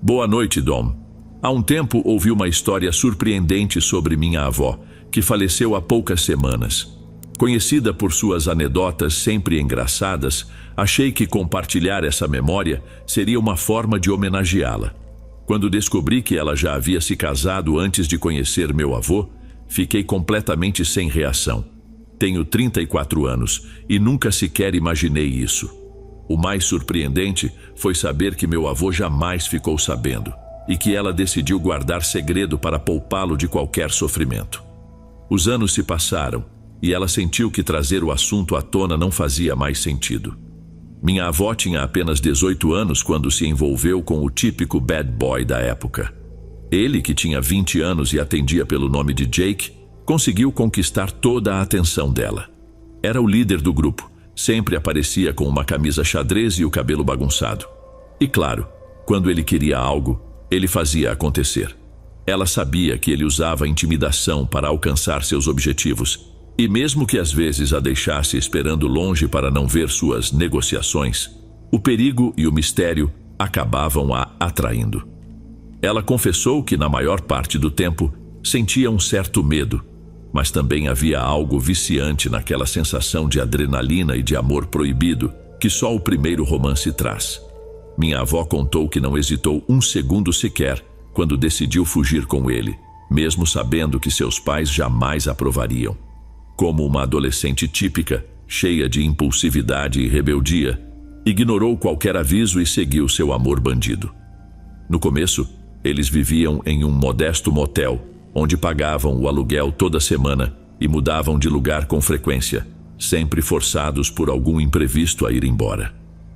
Boa noite, Dom. Há um tempo ouvi uma história surpreendente sobre minha avó, que faleceu há poucas semanas. Conhecida por suas anedotas sempre engraçadas, achei que compartilhar essa memória seria uma forma de homenageá-la. Quando descobri que ela já havia se casado antes de conhecer meu avô, fiquei completamente sem reação. Tenho 34 anos e nunca sequer imaginei isso. O mais surpreendente foi saber que meu avô jamais ficou sabendo e que ela decidiu guardar segredo para poupá-lo de qualquer sofrimento. Os anos se passaram e ela sentiu que trazer o assunto à tona não fazia mais sentido. Minha avó tinha apenas 18 anos quando se envolveu com o típico bad boy da época. Ele, que tinha 20 anos e atendia pelo nome de Jake, conseguiu conquistar toda a atenção dela. Era o líder do grupo, sempre aparecia com uma camisa xadrez e o cabelo bagunçado. E claro, quando ele queria algo, ele fazia acontecer. Ela sabia que ele usava intimidação para alcançar seus objetivos, e mesmo que às vezes a deixasse esperando longe para não ver suas negociações, o perigo e o mistério acabavam a atraindo. Ela confessou que na maior parte do tempo sentia um certo medo, mas também havia algo viciante naquela sensação de adrenalina e de amor proibido que só o primeiro romance traz. Minha avó contou que não hesitou um segundo sequer quando decidiu fugir com ele, mesmo sabendo que seus pais jamais aprovariam. Como uma adolescente típica, cheia de impulsividade e rebeldia, ignorou qualquer aviso e seguiu seu amor bandido. No começo, eles viviam em um modesto motel, onde pagavam o aluguel toda semana e mudavam de lugar com frequência, sempre forçados por algum imprevisto a ir embora.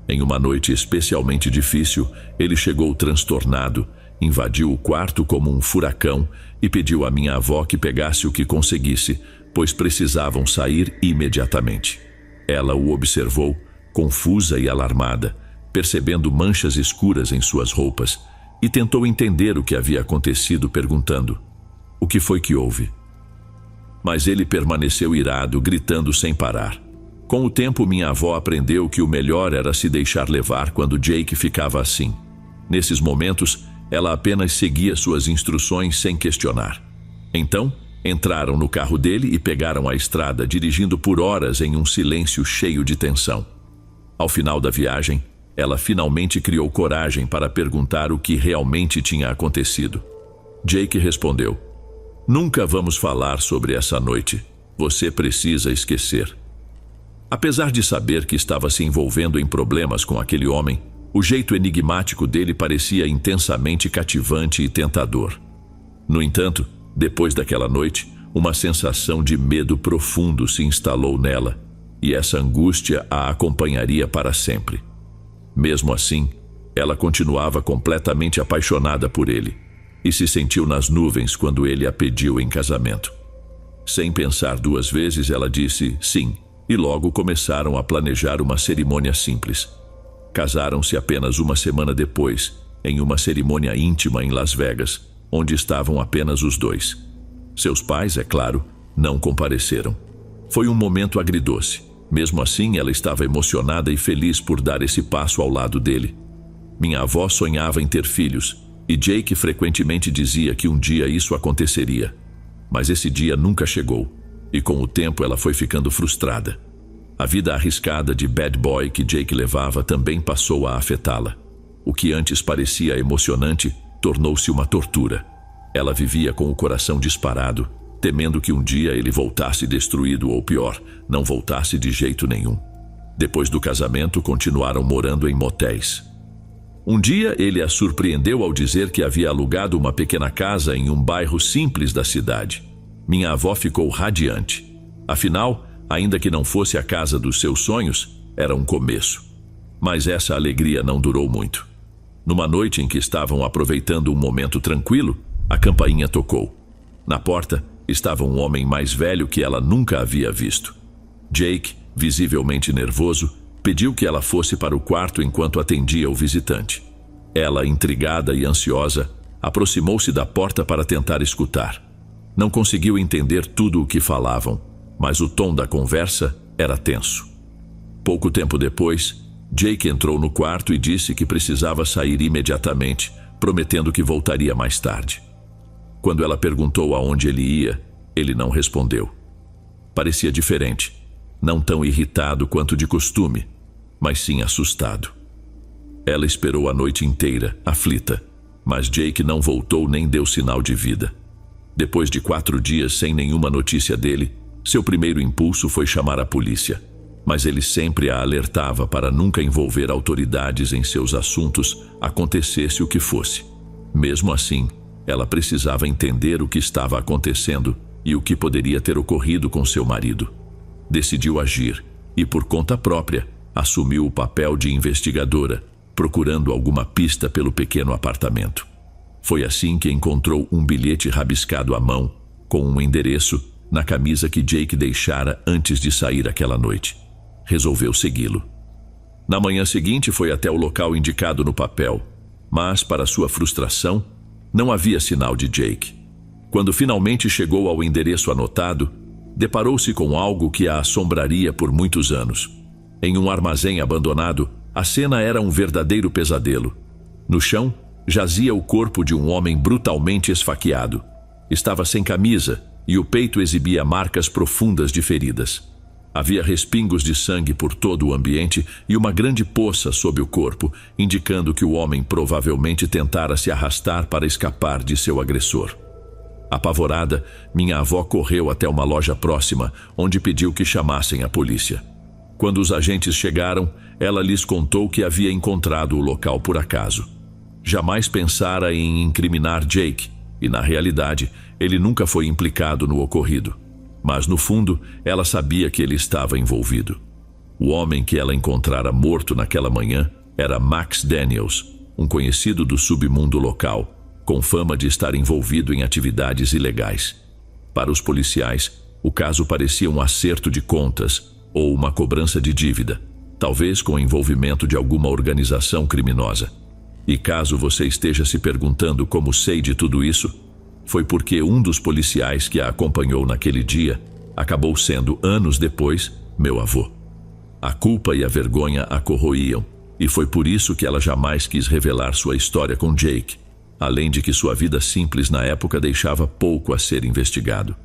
Em uma noite especialmente difícil, ele chegou transtornado, invadiu o quarto como um furacão e pediu à minha avó que pegasse o que conseguisse, pois precisavam sair imediatamente. Ela o observou, confusa e alarmada, percebendo manchas escuras em suas roupas, e tentou entender o que havia acontecido, perguntando: "O que foi que houve?" Mas ele permaneceu irado, gritando sem parar. Com o tempo, minha avó aprendeu que o melhor era se deixar levar quando Jake ficava assim. Nesses momentos, ela apenas seguia suas instruções sem questionar. Então, entraram no carro dele e pegaram a estrada, dirigindo por horas em um silêncio cheio de tensão. Ao final da viagem, ela finalmente criou coragem para perguntar o que realmente tinha acontecido. Jake respondeu: "Nunca vamos falar sobre essa noite. Você precisa esquecer." Apesar de saber que estava se envolvendo em problemas com aquele homem, o jeito enigmático dele parecia intensamente cativante e tentador. No entanto, depois daquela noite, uma sensação de medo profundo se instalou nela, e essa angústia a acompanharia para sempre. Mesmo assim, ela continuava completamente apaixonada por ele, e se sentiu nas nuvens quando ele a pediu em casamento. Sem pensar duas vezes, ela disse sim, e logo começaram a planejar uma cerimônia simples. Casaram-se apenas uma semana depois, em uma cerimônia íntima em Las Vegas, onde estavam apenas os dois. Seus pais, é claro, não compareceram. Foi um momento agridoce. Mesmo assim, ela estava emocionada e feliz por dar esse passo ao lado dele. Minha avó sonhava em ter filhos, e Jake frequentemente dizia que um dia isso aconteceria. Mas esse dia nunca chegou, e com o tempo ela foi ficando frustrada. A vida arriscada de bad boy que Jake levava também passou a afetá-la. O que antes parecia emocionante tornou-se uma tortura. Ela vivia com o coração disparado, temendo que um dia ele voltasse destruído ou pior, não voltasse de jeito nenhum. Depois do casamento, continuaram morando em motéis. Um dia ele a surpreendeu ao dizer que havia alugado uma pequena casa em um bairro simples da cidade. Minha avó ficou radiante. Afinal, ainda que não fosse a casa dos seus sonhos, era um começo. Mas essa alegria não durou muito. Numa noite em que estavam aproveitando um momento tranquilo, a campainha tocou. Na porta estava um homem mais velho que ela nunca havia visto. Jake, visivelmente nervoso, pediu que ela fosse para o quarto enquanto atendia o visitante. Ela, intrigada e ansiosa, aproximou-se da porta para tentar escutar. Não conseguiu entender tudo o que falavam, mas o tom da conversa era tenso. Pouco tempo depois, Jake entrou no quarto e disse que precisava sair imediatamente, prometendo que voltaria mais tarde. Quando ela perguntou aonde ele ia, ele não respondeu. Parecia diferente, não tão irritado quanto de costume, mas sim assustado. Ela esperou a noite inteira, aflita, mas Jake não voltou nem deu sinal de vida. Depois de 4 dias sem nenhuma notícia dele, seu primeiro impulso foi chamar a polícia, mas ele sempre a alertava para nunca envolver autoridades em seus assuntos, acontecesse o que fosse. Mesmo assim, ela precisava entender o que estava acontecendo e o que poderia ter ocorrido com seu marido. Decidiu agir e, por conta própria, assumiu o papel de investigadora, procurando alguma pista pelo pequeno apartamento. Foi assim que encontrou um bilhete rabiscado à mão, com um endereço, na camisa que Jake deixara antes de sair aquela noite. Resolveu segui-lo. Na manhã seguinte foi até o local indicado no papel, mas, para sua frustração, não havia sinal de Jake. Quando finalmente chegou ao endereço anotado, deparou-se com algo que a assombraria por muitos anos. Em um armazém abandonado, a cena era um verdadeiro pesadelo. No chão, jazia o corpo de um homem brutalmente esfaqueado. Estava sem camisa e o peito exibia marcas profundas de feridas. Havia respingos de sangue por todo o ambiente e uma grande poça sob o corpo, indicando que o homem provavelmente tentara se arrastar para escapar de seu agressor. Apavorada, minha avó correu até uma loja próxima, onde pediu que chamassem a polícia. Quando os agentes chegaram, ela lhes contou que havia encontrado o local por acaso. Jamais pensara em incriminar Jake, e na realidade, ele nunca foi implicado no ocorrido. Mas no fundo, ela sabia que ele estava envolvido. O homem que ela encontrara morto naquela manhã era Max Daniels, um conhecido do submundo local, com fama de estar envolvido em atividades ilegais. Para os policiais, o caso parecia um acerto de contas ou uma cobrança de dívida, talvez com envolvimento de alguma organização criminosa. E caso você esteja se perguntando como sei de tudo isso, foi porque um dos policiais que a acompanhou naquele dia acabou sendo, anos depois, meu avô. A culpa e a vergonha a corroíam, e foi por isso que ela jamais quis revelar sua história com Jake, além de que sua vida simples na época deixava pouco a ser investigado.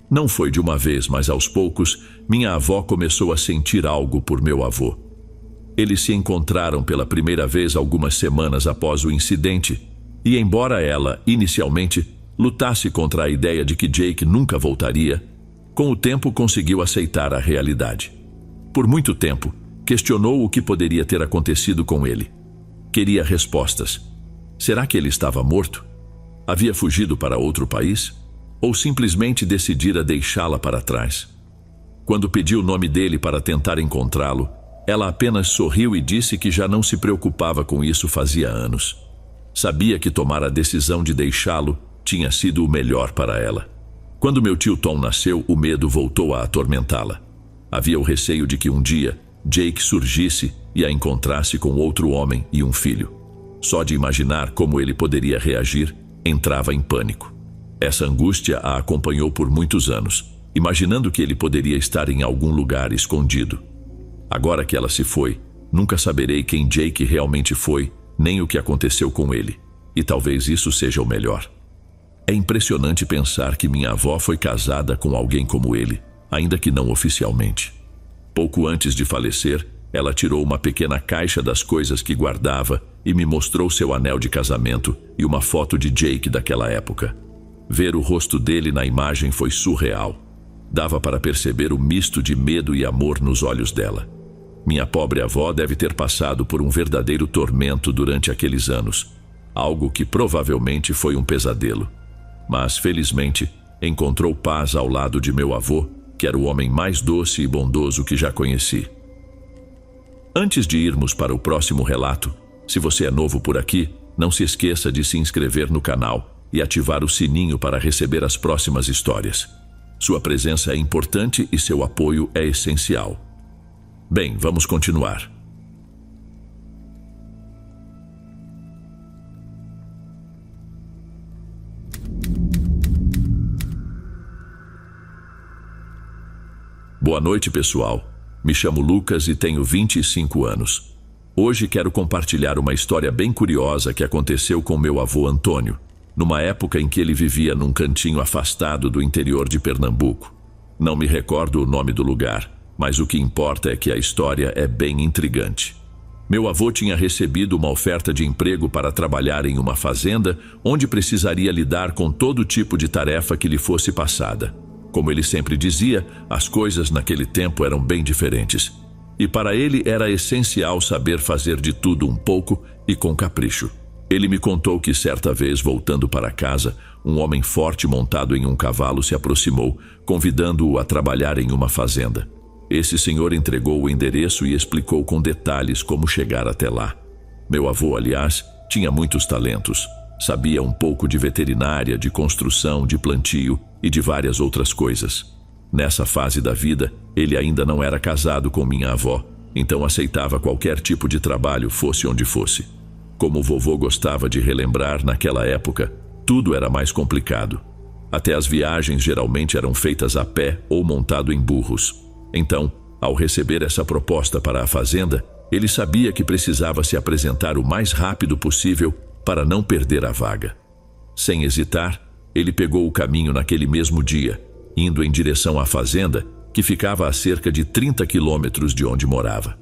Não foi de uma vez, mas aos poucos, minha avó começou a sentir algo por meu avô. Eles se encontraram pela primeira vez algumas semanas após o incidente, e embora ela, inicialmente, lutasse contra a ideia de que Jake nunca voltaria, com o tempo conseguiu aceitar a realidade. Por muito tempo, questionou o que poderia ter acontecido com ele. Queria respostas. Será que ele estava morto? Havia fugido para outro país? Ou simplesmente decidira deixá-la para trás? Quando pediu o nome dele para tentar encontrá-lo, ela apenas sorriu e disse que já não se preocupava com isso fazia anos. Sabia que tomar a decisão de deixá-lo tinha sido o melhor para ela. Quando meu tio Tom nasceu, o medo voltou a atormentá-la. Havia o receio de que um dia Jake surgisse e a encontrasse com outro homem e um filho. Só de imaginar como ele poderia reagir, entrava em pânico. Essa angústia a acompanhou por muitos anos, imaginando que ele poderia estar em algum lugar escondido. Agora que ela se foi, nunca saberei quem Jake realmente foi, nem o que aconteceu com ele. E talvez isso seja o melhor. É impressionante pensar que minha avó foi casada com alguém como ele, ainda que não oficialmente. Pouco antes de falecer, ela tirou uma pequena caixa das coisas que guardava e me mostrou seu anel de casamento e uma foto de Jake daquela época. Ver o rosto dele na imagem foi surreal. Dava para perceber o misto de medo e amor nos olhos dela. Minha pobre avó deve ter passado por um verdadeiro tormento durante aqueles anos, algo que provavelmente foi um pesadelo. Mas, felizmente, encontrou paz ao lado de meu avô, que era o homem mais doce e bondoso que já conheci. Antes de irmos para o próximo relato, se você é novo por aqui, não se esqueça de se inscrever no canal e ativar o sininho para receber as próximas histórias. Sua presença é importante e seu apoio é essencial. Bem, vamos continuar. Boa noite, pessoal. Me chamo Lucas e tenho 25 anos. Hoje quero compartilhar uma história bem curiosa que aconteceu com meu avô Antônio, numa época em que ele vivia num cantinho afastado do interior de Pernambuco. Não me recordo o nome do lugar, mas o que importa é que a história é bem intrigante. Meu avô tinha recebido uma oferta de emprego para trabalhar em uma fazenda onde precisaria lidar com todo tipo de tarefa que lhe fosse passada. Como ele sempre dizia, as coisas naquele tempo eram bem diferentes. E para ele era essencial saber fazer de tudo um pouco e com capricho. Ele me contou que certa vez, voltando para casa, um homem forte montado em um cavalo se aproximou, convidando-o a trabalhar em uma fazenda. Esse senhor entregou o endereço e explicou com detalhes como chegar até lá. Meu avô, aliás, tinha muitos talentos. Sabia um pouco de veterinária, de construção, de plantio e de várias outras coisas. Nessa fase da vida, ele ainda não era casado com minha avó, então aceitava qualquer tipo de trabalho, fosse onde fosse. Como o vovô gostava de relembrar, naquela época, tudo era mais complicado. Até as viagens geralmente eram feitas a pé ou montado em burros. Então, ao receber essa proposta para a fazenda, ele sabia que precisava se apresentar o mais rápido possível para não perder a vaga. Sem hesitar, ele pegou o caminho naquele mesmo dia, indo em direção à fazenda, que ficava a cerca de 30 quilômetros de onde morava.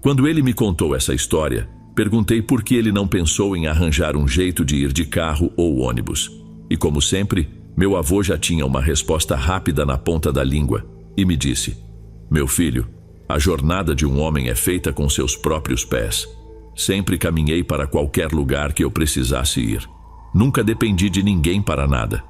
Quando ele me contou essa história, perguntei por que ele não pensou em arranjar um jeito de ir de carro ou ônibus. E como sempre, meu avô já tinha uma resposta rápida na ponta da língua e me disse: "Meu filho, a jornada de um homem é feita com seus próprios pés. Sempre caminhei para qualquer lugar que eu precisasse ir. Nunca dependi de ninguém para nada.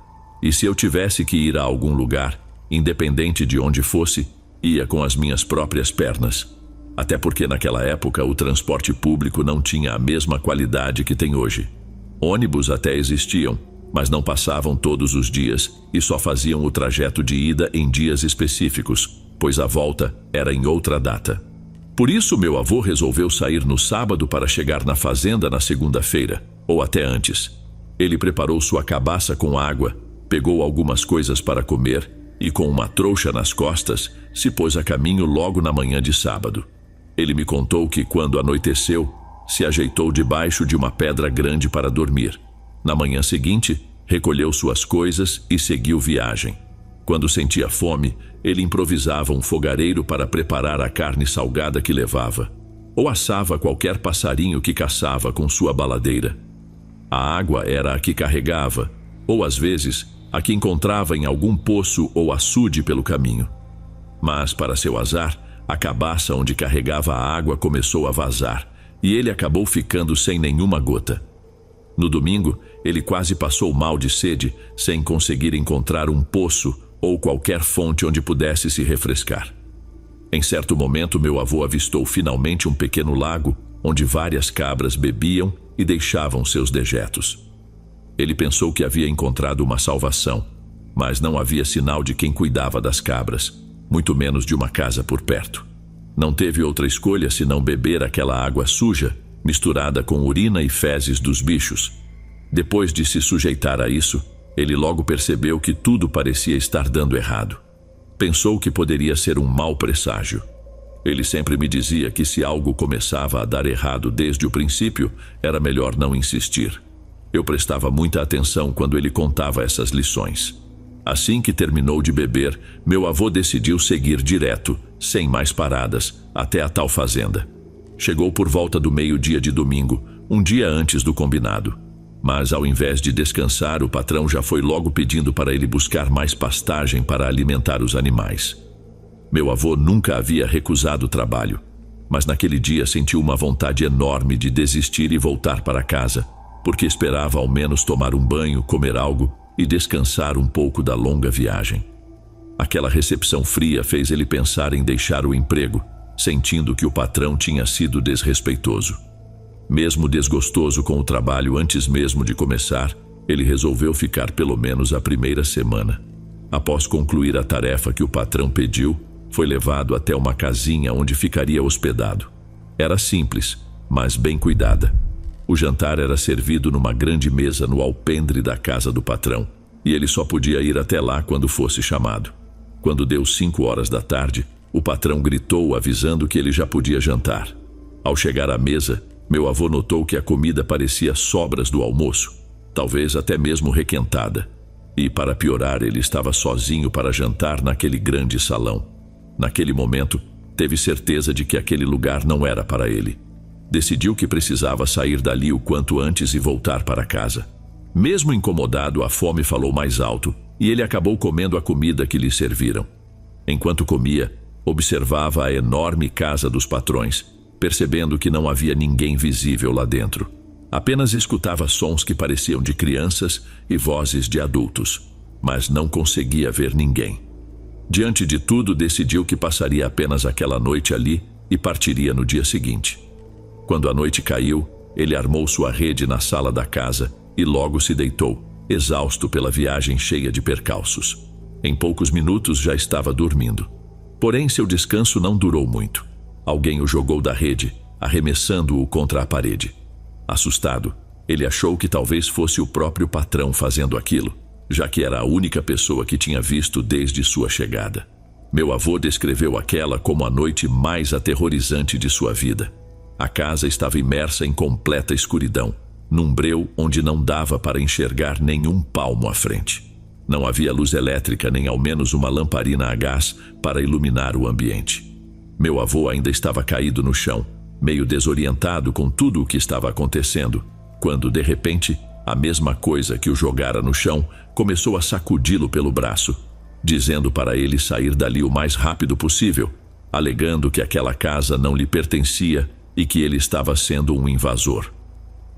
E se eu tivesse que ir a algum lugar, independente de onde fosse, ia com as minhas próprias pernas. Até porque naquela época o transporte público não tinha a mesma qualidade que tem hoje. Ônibus até existiam, mas não passavam todos os dias e só faziam o trajeto de ida em dias específicos, pois a volta era em outra data. Por isso meu avô resolveu sair no sábado para chegar na fazenda na segunda-feira, ou até antes. Ele preparou sua cabaça com água, pegou algumas coisas para comer e, com uma trouxa nas costas, se pôs a caminho logo na manhã de sábado. Ele me contou que, quando anoiteceu, se ajeitou debaixo de uma pedra grande para dormir. Na manhã seguinte, recolheu suas coisas e seguiu viagem. Quando sentia fome, ele improvisava um fogareiro para preparar a carne salgada que levava, ou assava qualquer passarinho que caçava com sua baladeira. A água era a que carregava, ou às vezes, a que encontrava em algum poço ou açude pelo caminho. Mas, para seu azar, a cabaça onde carregava a água começou a vazar, e ele acabou ficando sem nenhuma gota. No domingo, ele quase passou mal de sede, sem conseguir encontrar um poço ou qualquer fonte onde pudesse se refrescar. Em certo momento, meu avô avistou finalmente um pequeno lago, onde várias cabras bebiam e deixavam seus dejetos. Ele pensou que havia encontrado uma salvação, mas não havia sinal de quem cuidava das cabras, muito menos de uma casa por perto. Não teve outra escolha senão beber aquela água suja, misturada com urina e fezes dos bichos. Depois de se sujeitar a isso, ele logo percebeu que tudo parecia estar dando errado. Pensou que poderia ser um mau presságio. Ele sempre me dizia que se algo começava a dar errado desde o princípio, era melhor não insistir. Eu prestava muita atenção quando ele contava essas lições. Assim que terminou de beber, meu avô decidiu seguir direto, sem mais paradas, até a tal fazenda. Chegou por volta do meio-dia de domingo, um dia antes do combinado. Mas ao invés de descansar, o patrão já foi logo pedindo para ele buscar mais pastagem para alimentar os animais. Meu avô nunca havia recusado o trabalho, mas naquele dia sentiu uma vontade enorme de desistir e voltar para casa, porque esperava ao menos tomar um banho, comer algo e descansar um pouco da longa viagem. Aquela recepção fria fez ele pensar em deixar o emprego, sentindo que o patrão tinha sido desrespeitoso. Mesmo desgostoso com o trabalho antes mesmo de começar, ele resolveu ficar pelo menos a primeira semana. Após concluir a tarefa que o patrão pediu, foi levado até uma casinha onde ficaria hospedado. Era simples, mas bem cuidada. O jantar era servido numa grande mesa no alpendre da casa do patrão, e ele só podia ir até lá quando fosse chamado. Quando deu 5 horas da tarde, o patrão gritou avisando que ele já podia jantar. Ao chegar à mesa, meu avô notou que a comida parecia sobras do almoço, talvez até mesmo requentada. E, para piorar, ele estava sozinho para jantar naquele grande salão. Naquele momento, teve certeza de que aquele lugar não era para ele. Decidiu que precisava sair dali o quanto antes e voltar para casa. Mesmo incomodado, a fome falou mais alto e ele acabou comendo a comida que lhe serviram. Enquanto comia, observava a enorme casa dos patrões, percebendo que não havia ninguém visível lá dentro. Apenas escutava sons que pareciam de crianças e vozes de adultos, mas não conseguia ver ninguém. Diante de tudo, decidiu que passaria apenas aquela noite ali e partiria no dia seguinte. Quando a noite caiu, ele armou sua rede na sala da casa e logo se deitou, exausto pela viagem cheia de percalços. Em poucos minutos já estava dormindo. Porém, seu descanso não durou muito. Alguém o jogou da rede, arremessando-o contra a parede. Assustado, ele achou que talvez fosse o próprio patrão fazendo aquilo, já que era a única pessoa que tinha visto desde sua chegada. Meu avô descreveu aquela como a noite mais aterrorizante de sua vida. A casa estava imersa em completa escuridão, num breu onde não dava para enxergar nenhum palmo à frente. Não havia luz elétrica nem ao menos uma lamparina a gás para iluminar o ambiente. Meu avô ainda estava caído no chão, meio desorientado com tudo o que estava acontecendo, quando, de repente, a mesma coisa que o jogara no chão começou a sacudi-lo pelo braço, dizendo para ele sair dali o mais rápido possível, alegando que aquela casa não lhe pertencia e que ele estava sendo um invasor.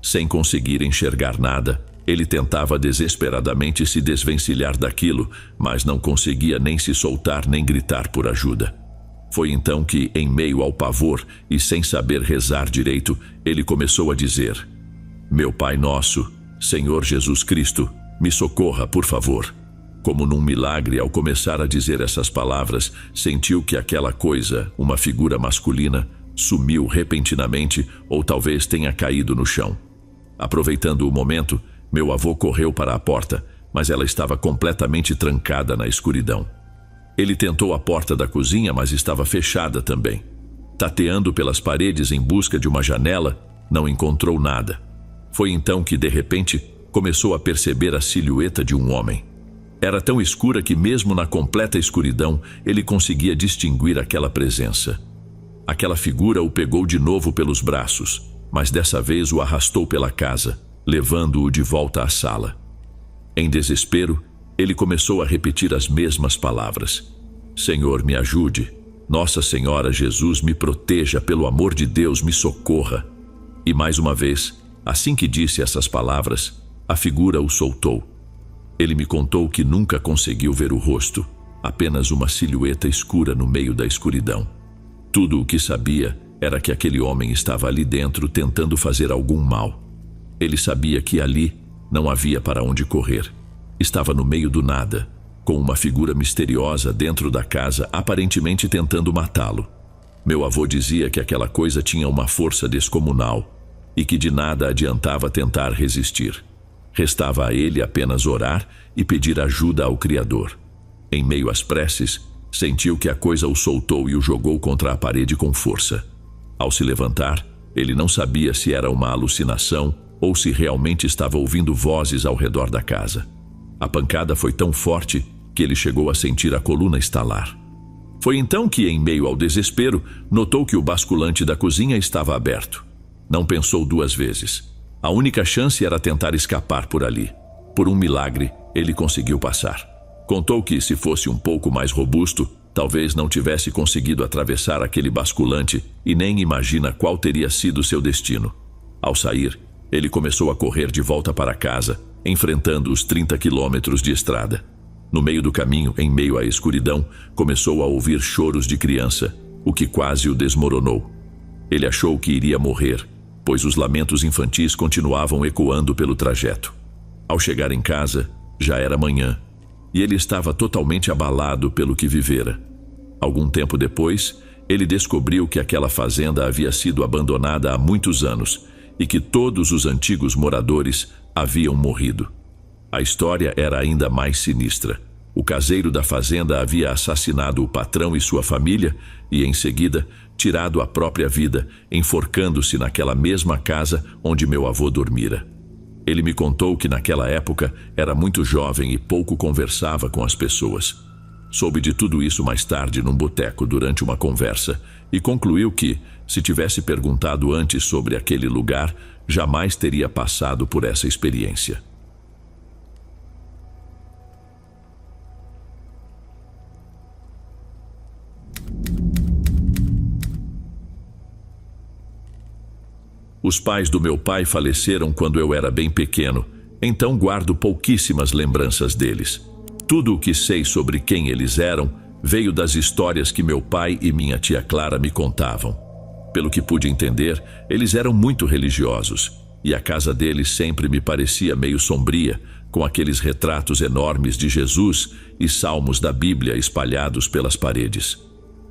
Sem conseguir enxergar nada, ele tentava desesperadamente se desvencilhar daquilo, mas não conseguia nem se soltar nem gritar por ajuda. Foi então que, em meio ao pavor e sem saber rezar direito, ele começou a dizer: "Meu Pai Nosso, Senhor Jesus Cristo, me socorra, por favor." Como num milagre, ao começar a dizer essas palavras, sentiu que aquela coisa, uma figura masculina, sumiu repentinamente ou talvez tenha caído no chão. Aproveitando o momento, meu avô correu para a porta, mas ela estava completamente trancada na escuridão. Ele tentou a porta da cozinha, mas estava fechada também. Tateando pelas paredes em busca de uma janela, não encontrou nada. Foi então que, de repente, começou a perceber a silhueta de um homem. Era tão escura que, mesmo na completa escuridão, ele conseguia distinguir aquela presença. Aquela figura o pegou de novo pelos braços, mas dessa vez o arrastou pela casa, levando-o de volta à sala. Em desespero, ele começou a repetir as mesmas palavras: "Senhor, me ajude. Nossa Senhora Jesus, me proteja. Pelo amor de Deus, me socorra." E mais uma vez, assim que disse essas palavras, a figura o soltou. Ele me contou que nunca conseguiu ver o rosto, apenas uma silhueta escura no meio da escuridão. Tudo o que sabia era que aquele homem estava ali dentro tentando fazer algum mal. Ele sabia que ali não havia para onde correr. Estava no meio do nada, com uma figura misteriosa dentro da casa, aparentemente tentando matá-lo. Meu avô dizia que aquela coisa tinha uma força descomunal e que de nada adiantava tentar resistir. Restava a ele apenas orar e pedir ajuda ao Criador. Em meio às preces, sentiu que a coisa o soltou e o jogou contra a parede com força. Ao se levantar, ele não sabia se era uma alucinação ou se realmente estava ouvindo vozes ao redor da casa. A pancada foi tão forte que ele chegou a sentir a coluna estalar. Foi então que, em meio ao desespero, notou que o basculante da cozinha estava aberto. Não pensou duas vezes. A única chance era tentar escapar por ali. Por um milagre, ele conseguiu passar. Contou que, se fosse um pouco mais robusto, talvez não tivesse conseguido atravessar aquele basculante e nem imagina qual teria sido seu destino. Ao sair, ele começou a correr de volta para casa, enfrentando os 30 quilômetros de estrada. No meio do caminho, em meio à escuridão, começou a ouvir choros de criança, o que quase o desmoronou. Ele achou que iria morrer, pois os lamentos infantis continuavam ecoando pelo trajeto. Ao chegar em casa, já era manhã, e ele estava totalmente abalado pelo que vivera. Algum tempo depois, ele descobriu que aquela fazenda havia sido abandonada há muitos anos e que todos os antigos moradores haviam morrido. A história era ainda mais sinistra. O caseiro da fazenda havia assassinado o patrão e sua família e, em seguida, tirado a própria vida, enforcando-se naquela mesma casa onde meu avô dormira. Ele me contou que naquela época era muito jovem e pouco conversava com as pessoas. Soube de tudo isso mais tarde num boteco durante uma conversa e concluiu que, se tivesse perguntado antes sobre aquele lugar, jamais teria passado por essa experiência. Os pais do meu pai faleceram quando eu era bem pequeno, então guardo pouquíssimas lembranças deles. Tudo o que sei sobre quem eles eram veio das histórias que meu pai e minha tia Clara me contavam. Pelo que pude entender, eles eram muito religiosos, e a casa deles sempre me parecia meio sombria, com aqueles retratos enormes de Jesus e salmos da Bíblia espalhados pelas paredes.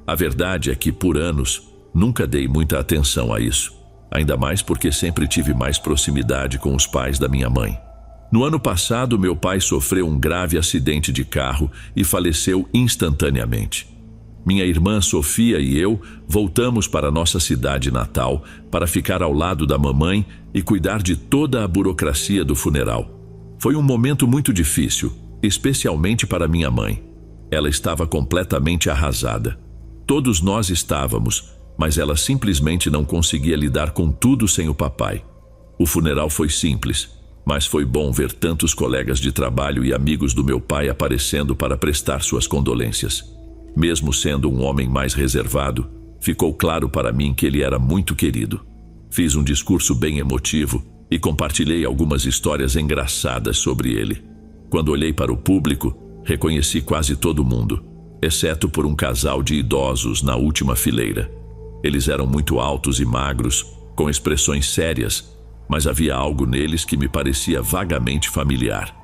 A verdade é que, por anos, nunca dei muita atenção a isso. Ainda mais porque sempre tive mais proximidade com os pais da minha mãe. No ano passado, meu pai sofreu um grave acidente de carro e faleceu instantaneamente. Minha irmã Sofia e eu voltamos para nossa cidade natal para ficar ao lado da mamãe e cuidar de toda a burocracia do funeral. Foi um momento muito difícil, especialmente para minha mãe. Ela estava completamente arrasada. Todos nós estávamos, mas ela simplesmente não conseguia lidar com tudo sem o papai. O funeral foi simples, mas foi bom ver tantos colegas de trabalho e amigos do meu pai aparecendo para prestar suas condolências. Mesmo sendo um homem mais reservado, ficou claro para mim que ele era muito querido. Fiz um discurso bem emotivo e compartilhei algumas histórias engraçadas sobre ele. Quando olhei para o público, reconheci quase todo mundo, exceto por um casal de idosos na última fileira. Eles eram muito altos e magros, com expressões sérias, mas havia algo neles que me parecia vagamente familiar.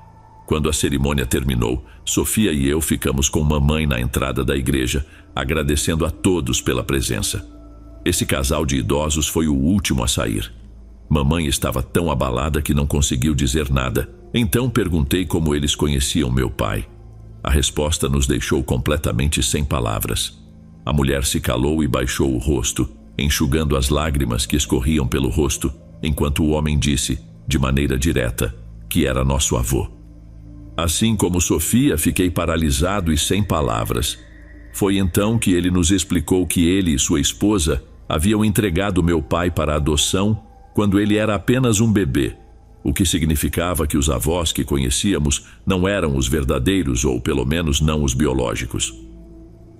Quando a cerimônia terminou, Sofia e eu ficamos com mamãe na entrada da igreja, agradecendo a todos pela presença. Esse casal de idosos foi o último a sair. Mamãe estava tão abalada que não conseguiu dizer nada, então perguntei como eles conheciam meu pai. A resposta nos deixou completamente sem palavras. A mulher se calou e baixou o rosto, enxugando as lágrimas que escorriam pelo rosto, enquanto o homem disse, de maneira direta, que era nosso avô. Assim como Sofia, fiquei paralisado e sem palavras. Foi então que ele nos explicou que ele e sua esposa haviam entregado meu pai para adoção quando ele era apenas um bebê, o que significava que os avós que conhecíamos não eram os verdadeiros ou pelo menos não os biológicos.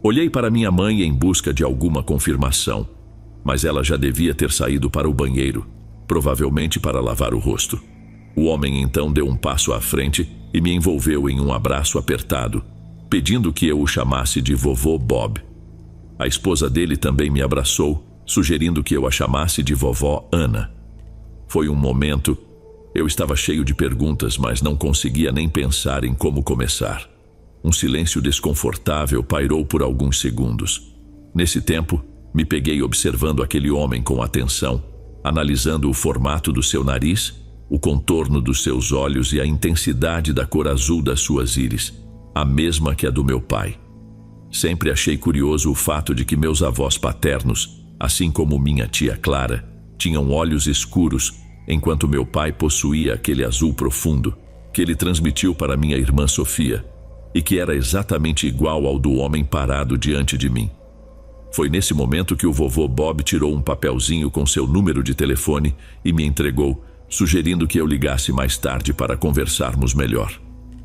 Olhei para minha mãe em busca de alguma confirmação, mas ela já devia ter saído para o banheiro, provavelmente para lavar o rosto. O homem então deu um passo à frente e me envolveu em um abraço apertado, pedindo que eu o chamasse de vovô Bob. A esposa dele também me abraçou, sugerindo que eu a chamasse de vovó Ana. Foi um momento. Eu estava cheio de perguntas, mas não conseguia nem pensar em como começar. Um silêncio desconfortável pairou por alguns segundos. Nesse tempo, me peguei observando aquele homem com atenção, analisando o formato do seu nariz, o contorno dos seus olhos e a intensidade da cor azul das suas íris, a mesma que a do meu pai. Sempre achei curioso o fato de que meus avós paternos, assim como minha tia Clara, tinham olhos escuros, enquanto meu pai possuía aquele azul profundo que ele transmitiu para minha irmã Sofia, e que era exatamente igual ao do homem parado diante de mim. Foi nesse momento que o vovô Bob tirou um papelzinho com seu número de telefone e me entregou, sugerindo que eu ligasse mais tarde para conversarmos melhor.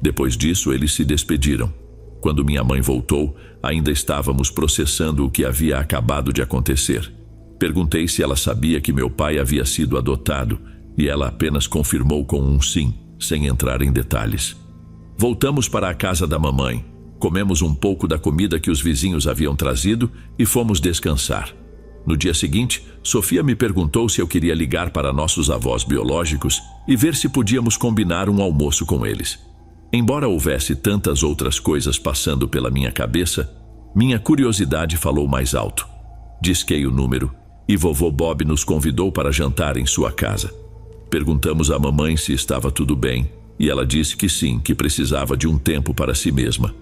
Depois disso, eles se despediram. Quando minha mãe voltou, ainda estávamos processando o que havia acabado de acontecer. Perguntei se ela sabia que meu pai havia sido adotado, e ela apenas confirmou com um sim, sem entrar em detalhes. Voltamos para a casa da mamãe, comemos um pouco da comida que os vizinhos haviam trazido e fomos descansar. No dia seguinte, Sofia me perguntou se eu queria ligar para nossos avós biológicos e ver se podíamos combinar um almoço com eles. Embora houvesse tantas outras coisas passando pela minha cabeça, minha curiosidade falou mais alto. Disquei o número e vovô Bob nos convidou para jantar em sua casa. Perguntamos à mamãe se estava tudo bem e ela disse que sim, que precisava de um tempo para si mesma.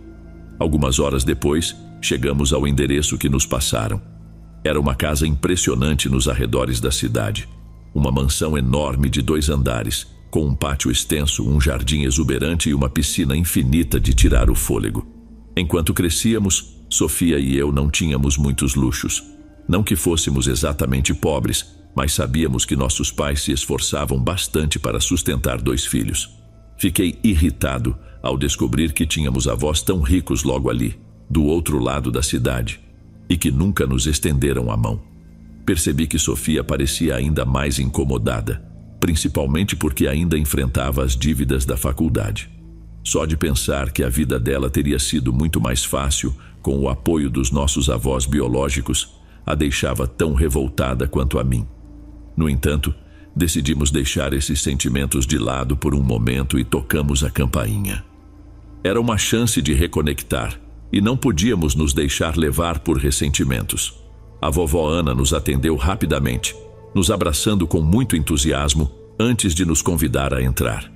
Algumas horas depois, chegamos ao endereço que nos passaram. Era uma casa impressionante nos arredores da cidade. Uma mansão enorme de 2 andares, com um pátio extenso, um jardim exuberante e uma piscina infinita de tirar o fôlego. Enquanto crescíamos, Sofia e eu não tínhamos muitos luxos. Não que fôssemos exatamente pobres, mas sabíamos que nossos pais se esforçavam bastante para sustentar 2 filhos. Fiquei irritado ao descobrir que tínhamos avós tão ricos logo ali, do outro lado da cidade, e que nunca nos estenderam a mão. Percebi que Sofia parecia ainda mais incomodada, principalmente porque ainda enfrentava as dívidas da faculdade. Só de pensar que a vida dela teria sido muito mais fácil com o apoio dos nossos avós biológicos, a deixava tão revoltada quanto a mim. No entanto, decidimos deixar esses sentimentos de lado por um momento e tocamos a campainha. Era uma chance de reconectar e não podíamos nos deixar levar por ressentimentos. A vovó Ana nos atendeu rapidamente, nos abraçando com muito entusiasmo antes de nos convidar a entrar.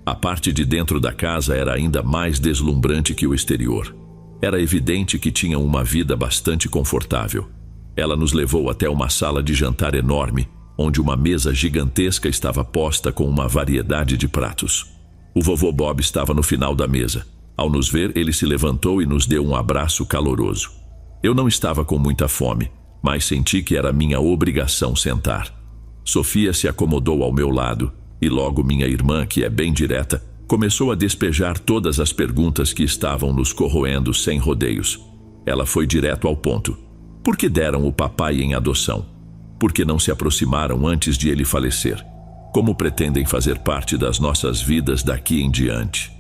A parte de dentro da casa era ainda mais deslumbrante que o exterior. Era evidente que tinham uma vida bastante confortável. Ela nos levou até uma sala de jantar enorme, onde uma mesa gigantesca estava posta com uma variedade de pratos. O vovô Bob estava no final da mesa. Ao nos ver, ele se levantou e nos deu um abraço caloroso. Eu não estava com muita fome, mas senti que era minha obrigação sentar. Sofia se acomodou ao meu lado e logo minha irmã, que é bem direta, começou a despejar todas as perguntas que estavam nos corroendo sem rodeios. Ela foi direto ao ponto. Por que deram o papai em adoção? Por que não se aproximaram antes de ele falecer? Como pretendem fazer parte das nossas vidas daqui em diante?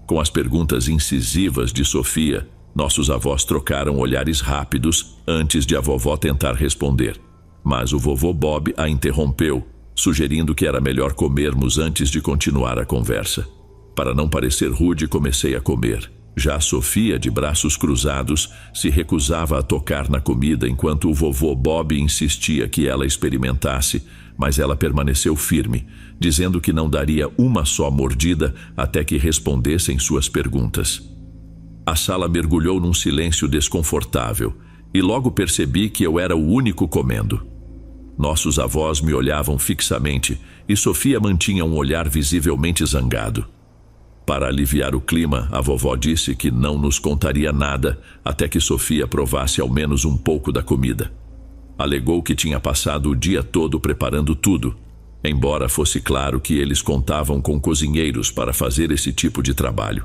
Com as perguntas incisivas de Sofia, nossos avós trocaram olhares rápidos antes de a vovó tentar responder. Mas o vovô Bob a interrompeu, sugerindo que era melhor comermos antes de continuar a conversa. Para não parecer rude, comecei a comer. Já Sofia, de braços cruzados, se recusava a tocar na comida enquanto o vovô Bob insistia que ela experimentasse, mas ela permaneceu firme, dizendo que não daria uma só mordida até que respondessem suas perguntas. A sala mergulhou num silêncio desconfortável e logo percebi que eu era o único comendo. Nossos avós me olhavam fixamente e Sofia mantinha um olhar visivelmente zangado. Para aliviar o clima, a vovó disse que não nos contaria nada até que Sofia provasse ao menos um pouco da comida. Alegou que tinha passado o dia todo preparando tudo, embora fosse claro que eles contavam com cozinheiros para fazer esse tipo de trabalho.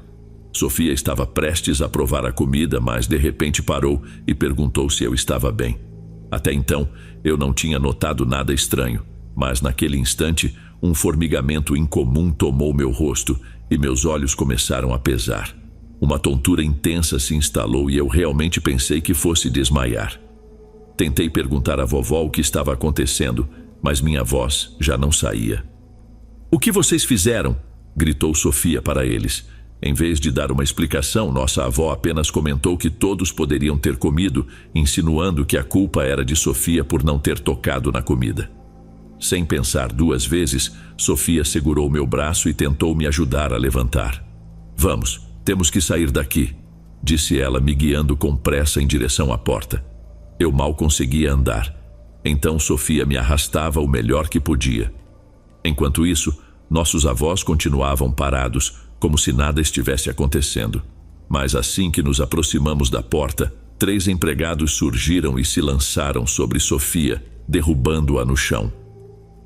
Sofia estava prestes a provar a comida, mas de repente parou e perguntou se eu estava bem. Até então, eu não tinha notado nada estranho, mas naquele instante, um formigamento incomum tomou meu rosto e meus olhos começaram a pesar. Uma tontura intensa se instalou e eu realmente pensei que fosse desmaiar. Tentei perguntar à vovó o que estava acontecendo, mas minha voz já não saía. "O que vocês fizeram?" gritou Sofia para eles. Em vez de dar uma explicação, nossa avó apenas comentou que todos poderiam ter comido, insinuando que a culpa era de Sofia por não ter tocado na comida. Sem pensar 2 vezes, Sofia segurou meu braço e tentou me ajudar a levantar. "Vamos, temos que sair daqui", disse ela, me guiando com pressa em direção à porta. Eu mal conseguia andar, então Sofia me arrastava o melhor que podia. Enquanto isso, nossos avós continuavam parados, como se nada estivesse acontecendo. Mas assim que nos aproximamos da porta, 3 empregados surgiram e se lançaram sobre Sofia, derrubando-a no chão.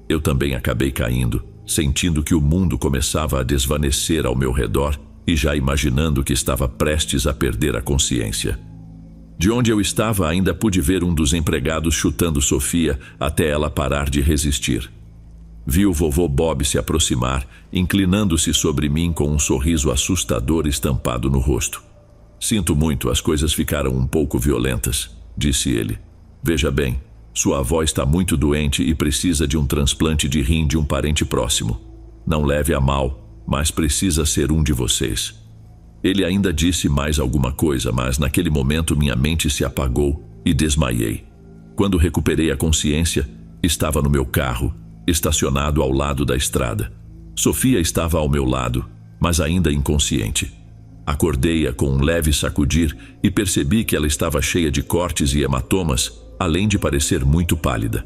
Eu também acabei caindo, sentindo que o mundo começava a desvanecer ao meu redor e já imaginando que estava prestes a perder a consciência. De onde eu estava, ainda pude ver um dos empregados chutando Sofia até ela parar de resistir. Vi o vovô Bob se aproximar, inclinando-se sobre mim com um sorriso assustador estampado no rosto. "Sinto muito, as coisas ficaram um pouco violentas", disse ele. "Veja bem, sua avó está muito doente e precisa de um transplante de rim de um parente próximo. Não leve a mal, mas precisa ser um de vocês." Ele ainda disse mais alguma coisa, mas naquele momento minha mente se apagou e desmaiei. Quando recuperei a consciência, estava no meu carro, estacionado ao lado da estrada. Sofia estava ao meu lado, mas ainda inconsciente. Acordei-a com um leve sacudir e percebi que ela estava cheia de cortes e hematomas, além de parecer muito pálida.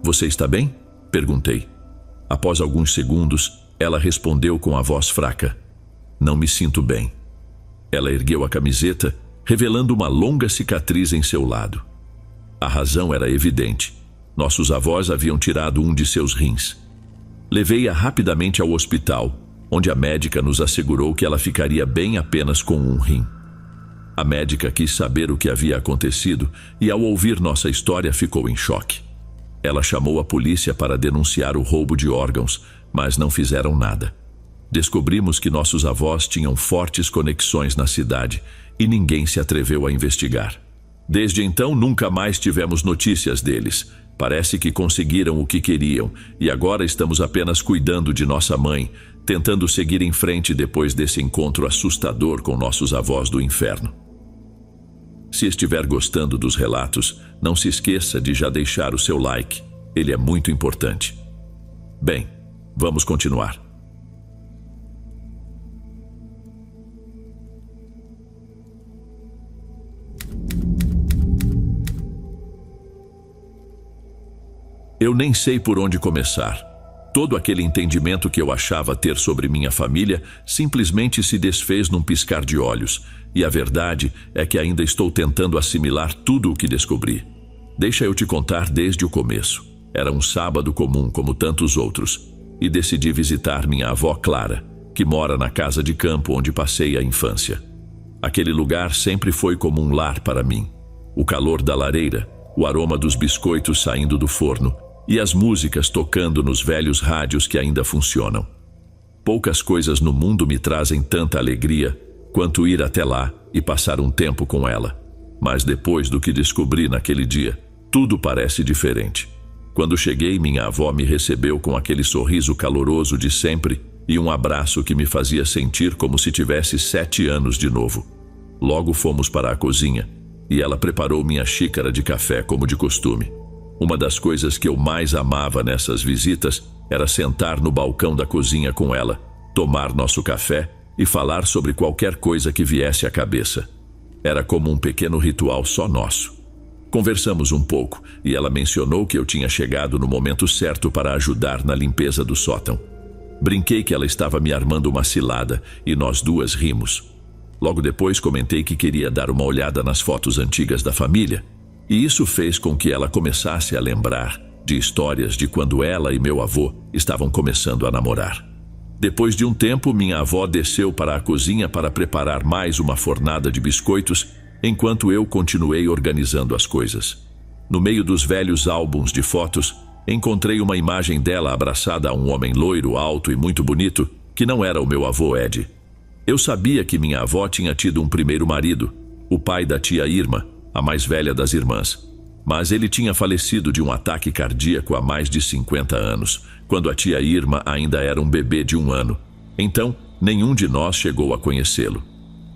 "Você está bem?" perguntei. Após alguns segundos, ela respondeu com a voz fraca: "Não me sinto bem." Ela ergueu a camiseta, revelando uma longa cicatriz em seu lado. A razão era evidente. Nossos avós haviam tirado um de seus rins. Levei-a rapidamente ao hospital, onde a médica nos assegurou que ela ficaria bem apenas com um rim. A médica quis saber o que havia acontecido e, ao ouvir nossa história, ficou em choque. Ela chamou a polícia para denunciar o roubo de órgãos, mas não fizeram nada. Descobrimos que nossos avós tinham fortes conexões na cidade e ninguém se atreveu a investigar. Desde então, nunca mais tivemos notícias deles. Parece que conseguiram o que queriam e agora estamos apenas cuidando de nossa mãe, tentando seguir em frente depois desse encontro assustador com nossos avós do inferno. Se estiver gostando dos relatos, não se esqueça de já deixar o seu like. Ele é muito importante. Bem, vamos continuar. Eu nem sei por onde começar. Todo aquele entendimento que eu achava ter sobre minha família simplesmente se desfez num piscar de olhos, e a verdade é que ainda estou tentando assimilar tudo o que descobri. Deixa eu te contar desde o começo. Era um sábado comum como tantos outros, e decidi visitar minha avó Clara, que mora na casa de campo onde passei a infância. Aquele lugar sempre foi como um lar para mim. O calor da lareira, o aroma dos biscoitos saindo do forno, e as músicas tocando nos velhos rádios que ainda funcionam. Poucas coisas no mundo me trazem tanta alegria quanto ir até lá e passar um tempo com ela. Mas depois do que descobri naquele dia, tudo parece diferente. Quando cheguei, minha avó me recebeu com aquele sorriso caloroso de sempre e um abraço que me fazia sentir como se tivesse 7 anos de novo. Logo fomos para a cozinha e ela preparou minha xícara de café como de costume. Uma das coisas que eu mais amava nessas visitas era sentar no balcão da cozinha com ela, tomar nosso café e falar sobre qualquer coisa que viesse à cabeça. Era como um pequeno ritual só nosso. Conversamos um pouco e ela mencionou que eu tinha chegado no momento certo para ajudar na limpeza do sótão. Brinquei que ela estava me armando uma cilada e nós duas rimos. Logo depois comentei que queria dar uma olhada nas fotos antigas da família. E isso fez com que ela começasse a lembrar de histórias de quando ela e meu avô estavam começando a namorar. Depois de um tempo, minha avó desceu para a cozinha para preparar mais uma fornada de biscoitos, enquanto eu continuei organizando as coisas. No meio dos velhos álbuns de fotos, encontrei uma imagem dela abraçada a um homem loiro, alto e muito bonito, que não era o meu avô Ed. Eu sabia que minha avó tinha tido um primeiro marido, o pai da tia Irma, a mais velha das irmãs, mas ele tinha falecido de um ataque cardíaco há mais de 50 anos, quando a tia Irma ainda era um bebê de 1 ano. Então, nenhum de nós chegou a conhecê-lo.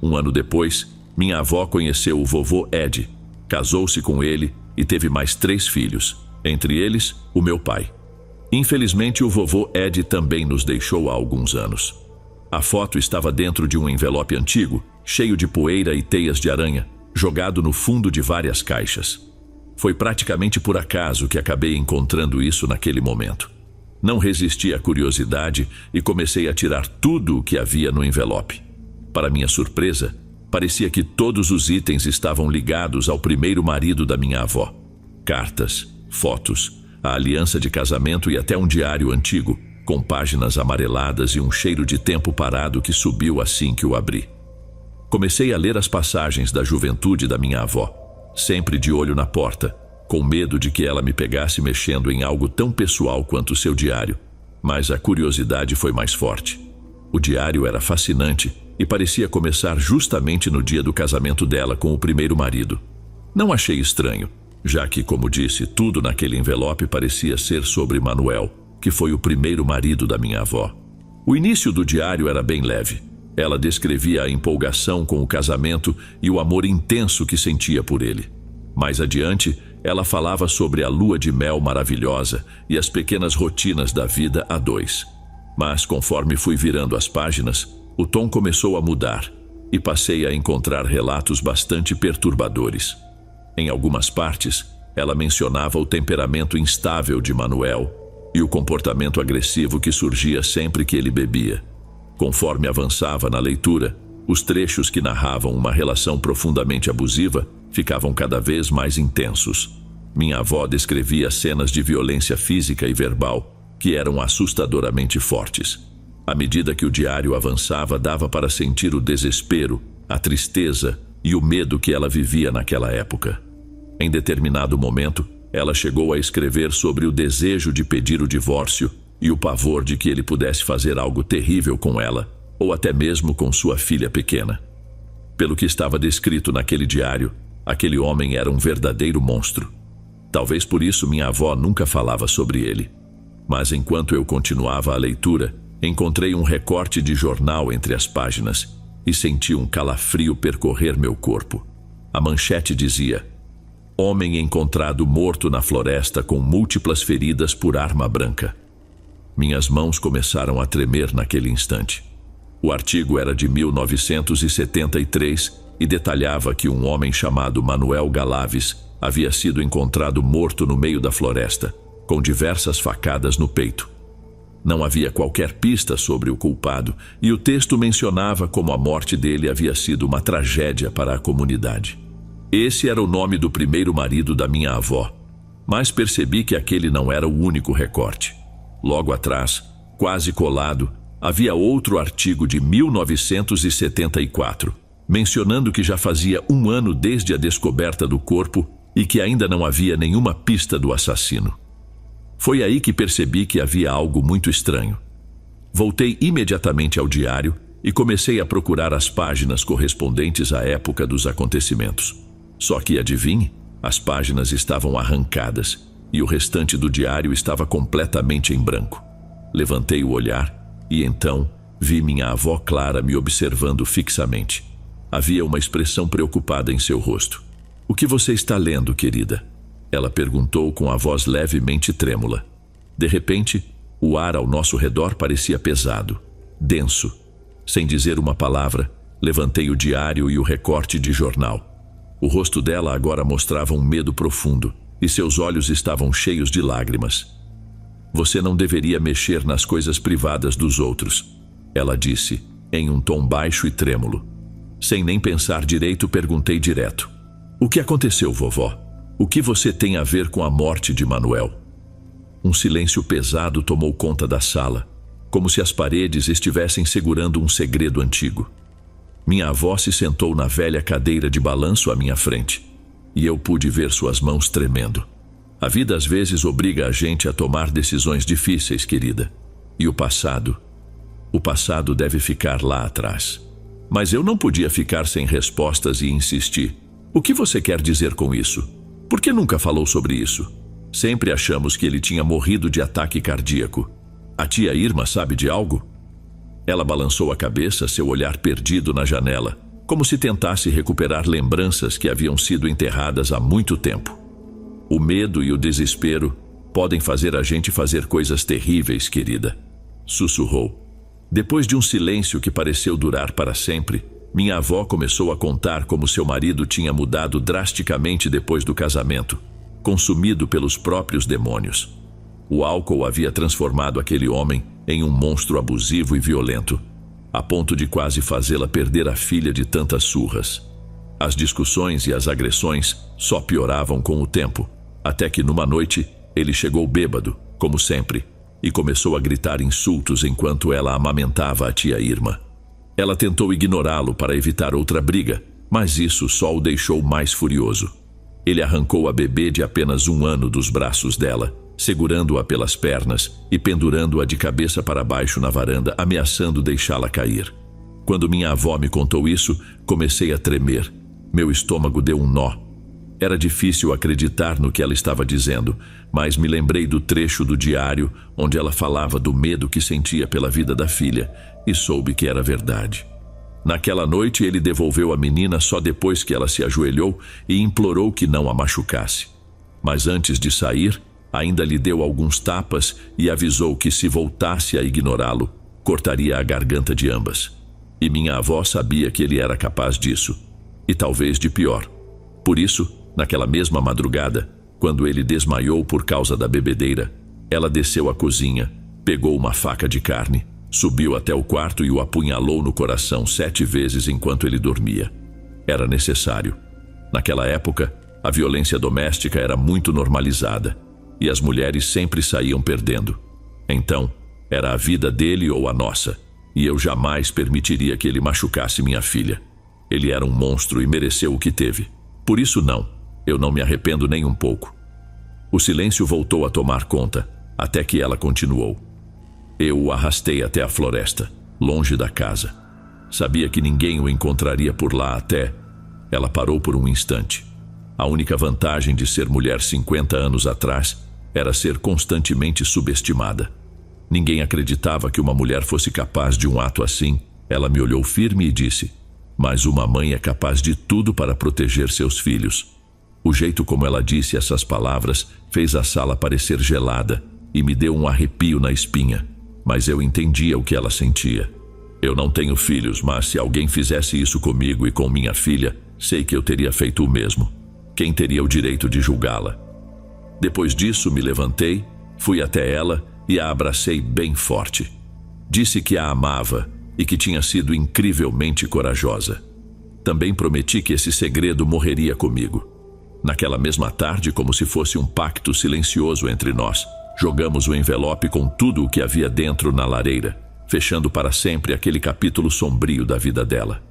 1 ano depois, minha avó conheceu o vovô Ed, casou-se com ele e teve mais 3 filhos, entre eles, o meu pai. Infelizmente, o vovô Ed também nos deixou há alguns anos. A foto estava dentro de um envelope antigo, cheio de poeira e teias de aranha, jogado no fundo de várias caixas. Foi praticamente por acaso que acabei encontrando isso naquele momento. Não resisti à curiosidade e comecei a tirar tudo o que havia no envelope. Para minha surpresa, parecia que todos os itens estavam ligados ao primeiro marido da minha avó. Cartas, fotos, a aliança de casamento e até um diário antigo, com páginas amareladas e um cheiro de tempo parado que subiu assim que o abri. Comecei a ler as passagens da juventude da minha avó, sempre de olho na porta, com medo de que ela me pegasse mexendo em algo tão pessoal quanto seu diário, mas a curiosidade foi mais forte. O diário era fascinante e parecia começar justamente no dia do casamento dela com o primeiro marido. Não achei estranho, já que, como disse, tudo naquele envelope parecia ser sobre Manuel, que foi o primeiro marido da minha avó. O início do diário era bem leve. Ela descrevia a empolgação com o casamento e o amor intenso que sentia por ele. Mais adiante, ela falava sobre a lua de mel maravilhosa e as pequenas rotinas da vida a 2. Mas conforme fui virando as páginas, o tom começou a mudar. e passei a encontrar relatos bastante perturbadores. Em algumas partes, ela mencionava o temperamento instável de Manuel e o comportamento agressivo que surgia sempre que ele bebia. Conforme avançava na leitura, os trechos que narravam uma relação profundamente abusiva ficavam cada vez mais intensos. Minha avó descrevia cenas de violência física e verbal que eram assustadoramente fortes. À medida que o diário avançava, dava para sentir o desespero, a tristeza e o medo que ela vivia naquela época. Em determinado momento, ela chegou a escrever sobre o desejo de pedir o divórcio e o pavor de que ele pudesse fazer algo terrível com ela, ou até mesmo com sua filha pequena. Pelo que estava descrito naquele diário, aquele homem era um verdadeiro monstro. Talvez por isso minha avó nunca falava sobre ele. Mas enquanto eu continuava a leitura, encontrei um recorte de jornal entre as páginas e senti um calafrio percorrer meu corpo. A manchete dizia: homem encontrado morto na floresta com múltiplas feridas por arma branca. Minhas mãos começaram a tremer naquele instante. O artigo era de 1973 e detalhava que um homem chamado Manuel Galaves havia sido encontrado morto no meio da floresta, com diversas facadas no peito. Não havia qualquer pista sobre o culpado e o texto mencionava como a morte dele havia sido uma tragédia para a comunidade. Esse era o nome do primeiro marido da minha avó, mas percebi que aquele não era o único recorte. Logo atrás, quase colado, havia outro artigo de 1974, mencionando que já fazia 1 ano desde a descoberta do corpo e que ainda não havia nenhuma pista do assassino. Foi aí que percebi que havia algo muito estranho. Voltei imediatamente ao diário e comecei a procurar as páginas correspondentes à época dos acontecimentos. Só que, adivinhe, as páginas estavam arrancadas e o restante do diário estava completamente em branco. Levantei o olhar e então vi minha avó Clara me observando fixamente. Havia uma expressão preocupada em seu rosto. "O que você está lendo, querida?" Ela perguntou com a voz levemente trêmula. De repente, o ar ao nosso redor parecia pesado, denso. Sem dizer uma palavra, levantei o diário e o recorte de jornal. O rosto dela agora mostrava um medo profundo e seus olhos estavam cheios de lágrimas. "Você não deveria mexer nas coisas privadas dos outros", ela disse, em um tom baixo e trêmulo. Sem nem pensar direito, perguntei direto: "O que aconteceu, vovó? O que você tem a ver com a morte de Manuel?" Um silêncio pesado tomou conta da sala, como se as paredes estivessem segurando um segredo antigo. Minha avó se sentou na velha cadeira de balanço à minha frente, e eu pude ver suas mãos tremendo. A vida às vezes obriga a gente a tomar decisões difíceis, querida. E o passado deve ficar lá atrás. Mas eu não podia ficar sem respostas e insisti. "O que você quer dizer com isso? Por que nunca falou sobre isso? Sempre achamos que ele tinha morrido de ataque cardíaco. A tia Irma sabe de algo?" Ela balançou a cabeça, seu olhar perdido na janela, como se tentasse recuperar lembranças que haviam sido enterradas há muito tempo. "O medo e o desespero podem fazer a gente fazer coisas terríveis, querida", sussurrou. Depois de um silêncio que pareceu durar para sempre, minha avó começou a contar como seu marido tinha mudado drasticamente depois do casamento, consumido pelos próprios demônios. O álcool havia transformado aquele homem em um monstro abusivo e violento, a ponto de quase fazê-la perder a filha de tantas surras. As discussões e as agressões só pioravam com o tempo, até que numa noite ele chegou bêbado, como sempre, e começou a gritar insultos enquanto ela amamentava a tia Irma. Ela tentou ignorá-lo para evitar outra briga, mas isso só o deixou mais furioso. Ele arrancou a bebê de apenas 1 ano dos braços dela, segurando-a pelas pernas e pendurando-a de cabeça para baixo na varanda, ameaçando deixá-la cair. Quando minha avó me contou isso, comecei a tremer. Meu estômago deu um nó. Era difícil acreditar no que ela estava dizendo, mas me lembrei do trecho do diário onde ela falava do medo que sentia pela vida da filha e soube que era verdade. Naquela noite ele devolveu a menina só depois que ela se ajoelhou e implorou que não a machucasse. Mas antes de sair, ainda lhe deu alguns tapas e avisou que se voltasse a ignorá-lo, cortaria a garganta de ambas. E minha avó sabia que ele era capaz disso, e talvez de pior. Por isso, naquela mesma madrugada, quando ele desmaiou por causa da bebedeira, ela desceu à cozinha, pegou uma faca de carne, subiu até o quarto e o apunhalou no coração 7 vezes enquanto ele dormia. Era necessário. Naquela época, a violência doméstica era muito normalizada, e as mulheres sempre saíam perdendo. Então, era a vida dele ou a nossa, e eu jamais permitiria que ele machucasse minha filha. Ele era um monstro e mereceu o que teve. Por isso eu não me arrependo nem um pouco. O silêncio voltou a tomar conta, até que ela continuou. Eu o arrastei até a floresta, longe da casa. Sabia que ninguém o encontraria por lá até... Ela parou por um instante. A única vantagem de ser mulher 50 anos atrás era ser constantemente subestimada. Ninguém acreditava que uma mulher fosse capaz de um ato assim. Ela me olhou firme e disse: mas uma mãe é capaz de tudo para proteger seus filhos. O jeito como ela disse essas palavras fez a sala parecer gelada e me deu um arrepio na espinha, mas eu entendia o que ela sentia. Eu não tenho filhos, mas se alguém fizesse isso comigo e com minha filha, sei que eu teria feito o mesmo. Quem teria o direito de julgá-la? Depois disso, me levantei, fui até ela e a abracei bem forte. Disse que a amava e que tinha sido incrivelmente corajosa. Também prometi que esse segredo morreria comigo. Naquela mesma tarde, como se fosse um pacto silencioso entre nós, jogamos o envelope com tudo o que havia dentro na lareira, fechando para sempre aquele capítulo sombrio da vida dela.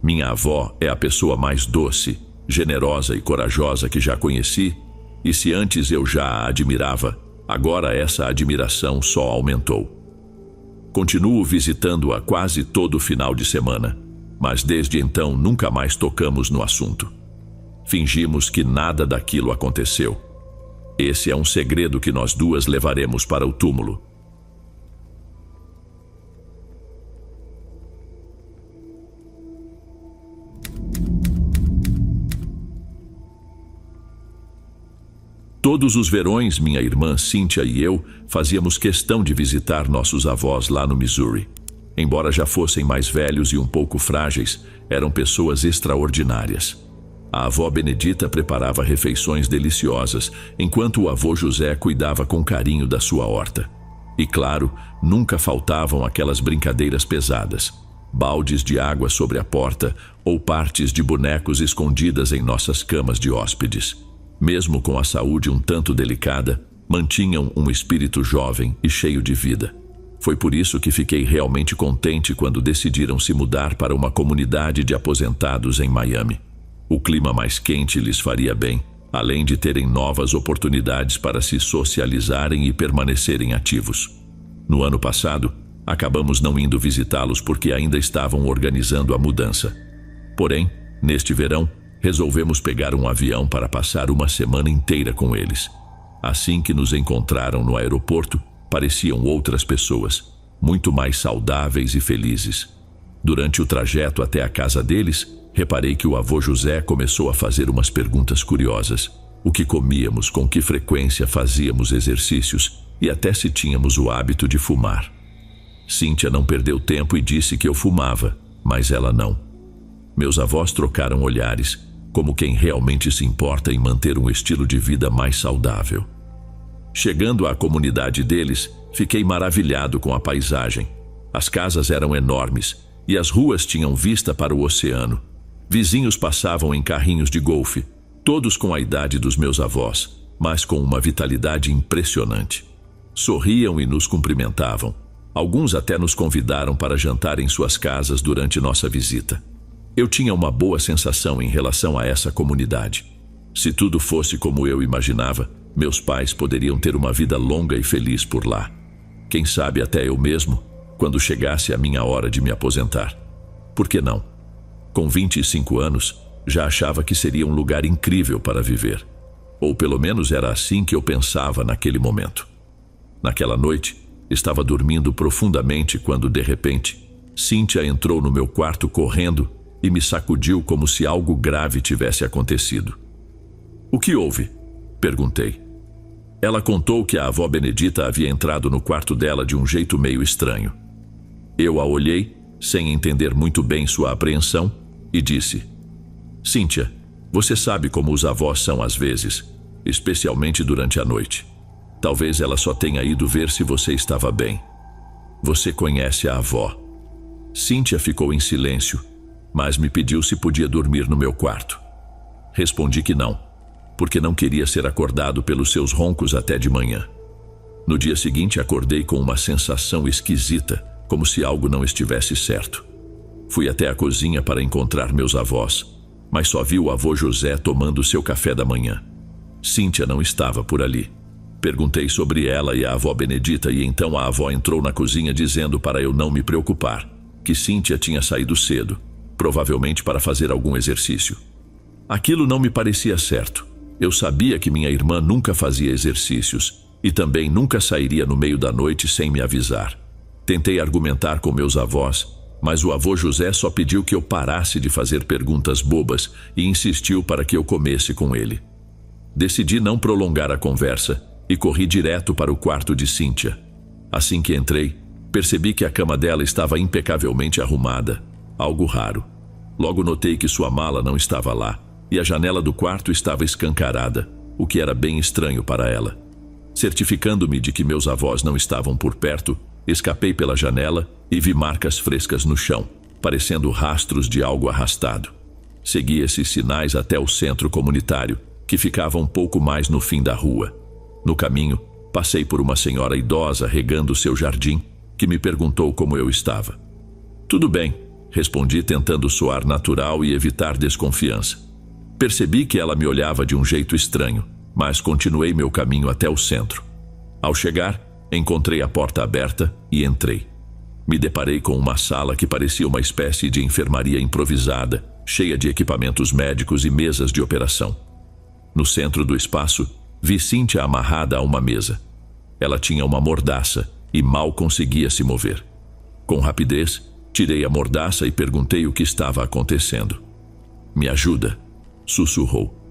Minha avó é a pessoa mais doce, generosa e corajosa que já conheci, e se antes eu já a admirava, agora essa admiração só aumentou. Continuo visitando-a quase todo final de semana, mas desde então nunca mais tocamos no assunto. Fingimos que nada daquilo aconteceu. Esse é um segredo que nós duas levaremos para o túmulo. Todos os verões, minha irmã Cynthia e eu fazíamos questão de visitar nossos avós lá no Missouri. Embora já fossem mais velhos e um pouco frágeis, eram pessoas extraordinárias. A avó Benedita preparava refeições deliciosas, enquanto o avô José cuidava com carinho da sua horta. E claro, nunca faltavam aquelas brincadeiras pesadas, baldes de água sobre a porta ou partes de bonecos escondidas em nossas camas de hóspedes. Mesmo com a saúde um tanto delicada, mantinham um espírito jovem e cheio de vida. Foi por isso que fiquei realmente contente quando decidiram se mudar para uma comunidade de aposentados em Miami. O clima mais quente lhes faria bem, além de terem novas oportunidades para se socializarem e permanecerem ativos. No ano passado, acabamos não indo visitá-los porque ainda estavam organizando a mudança. Porém, neste verão, resolvemos pegar um avião para passar uma semana inteira com eles. Assim que nos encontraram no aeroporto, pareciam outras pessoas, muito mais saudáveis e felizes. Durante o trajeto até a casa deles, reparei que o avô José começou a fazer umas perguntas curiosas. O que comíamos, com que frequência fazíamos exercícios e até se tínhamos o hábito de fumar. Cynthia não perdeu tempo e disse que eu fumava, mas ela não. Meus avós trocaram olhares, como quem realmente se importa em manter um estilo de vida mais saudável. Chegando à comunidade deles, fiquei maravilhado com a paisagem. As casas eram enormes e as ruas tinham vista para o oceano. Vizinhos passavam em carrinhos de golfe, todos com a idade dos meus avós, mas com uma vitalidade impressionante. Sorriam e nos cumprimentavam. Alguns até nos convidaram para jantar em suas casas durante nossa visita. Eu tinha uma boa sensação em relação a essa comunidade. Se tudo fosse como eu imaginava, meus pais poderiam ter uma vida longa e feliz por lá. Quem sabe até eu mesmo, quando chegasse a minha hora de me aposentar. Por que não? Com 25 anos, já achava que seria um lugar incrível para viver. Ou pelo menos era assim que eu pensava naquele momento. Naquela noite, estava dormindo profundamente quando, de repente, Cynthia entrou no meu quarto correndo e me sacudiu como se algo grave tivesse acontecido. O que houve? Perguntei. Ela contou que a avó Benedita havia entrado no quarto dela de um jeito meio estranho. Eu a olhei sem entender muito bem sua apreensão, e disse: Cíntia, você sabe como os avós são às vezes, especialmente durante a noite. Talvez ela só tenha ido ver se você estava bem. Você conhece a avó. Cíntia ficou em silêncio, mas me pediu se podia dormir no meu quarto. Respondi que não, porque não queria ser acordado pelos seus roncos até de manhã. No dia seguinte acordei com uma sensação esquisita, como se algo não estivesse certo. Fui até a cozinha para encontrar meus avós, mas só vi o avô José tomando seu café da manhã. Cíntia não estava por ali. Perguntei sobre ela e a avó Benedita e então a avó entrou na cozinha dizendo para eu não me preocupar, que Cíntia tinha saído cedo, provavelmente para fazer algum exercício. Aquilo não me parecia certo. Eu sabia que minha irmã nunca fazia exercícios e também nunca sairia no meio da noite sem me avisar. Tentei argumentar com meus avós, mas o avô José só pediu que eu parasse de fazer perguntas bobas e insistiu para que eu comesse com ele. Decidi não prolongar a conversa e corri direto para o quarto de Cíntia. Assim que entrei, percebi que a cama dela estava impecavelmente arrumada, algo raro. Logo notei que sua mala não estava lá e a janela do quarto estava escancarada, o que era bem estranho para ela. Certificando-me de que meus avós não estavam por perto, escapei pela janela e vi marcas frescas no chão, parecendo rastros de algo arrastado. Segui esses sinais até o centro comunitário, que ficava um pouco mais no fim da rua. No caminho, passei por uma senhora idosa regando seu jardim, que me perguntou como eu estava. Tudo bem, respondi tentando soar natural e evitar desconfiança. Percebi que ela me olhava de um jeito estranho, mas continuei meu caminho até o centro. Ao chegar, encontrei a porta aberta e entrei. Me deparei com uma sala que parecia uma espécie de enfermaria improvisada, cheia de equipamentos médicos e mesas de operação. No centro do espaço, vi Cíntia amarrada a uma mesa. Ela tinha uma mordaça e mal conseguia se mover. Com rapidez, tirei a mordaça e perguntei o que estava acontecendo. Me ajuda, sussurrou.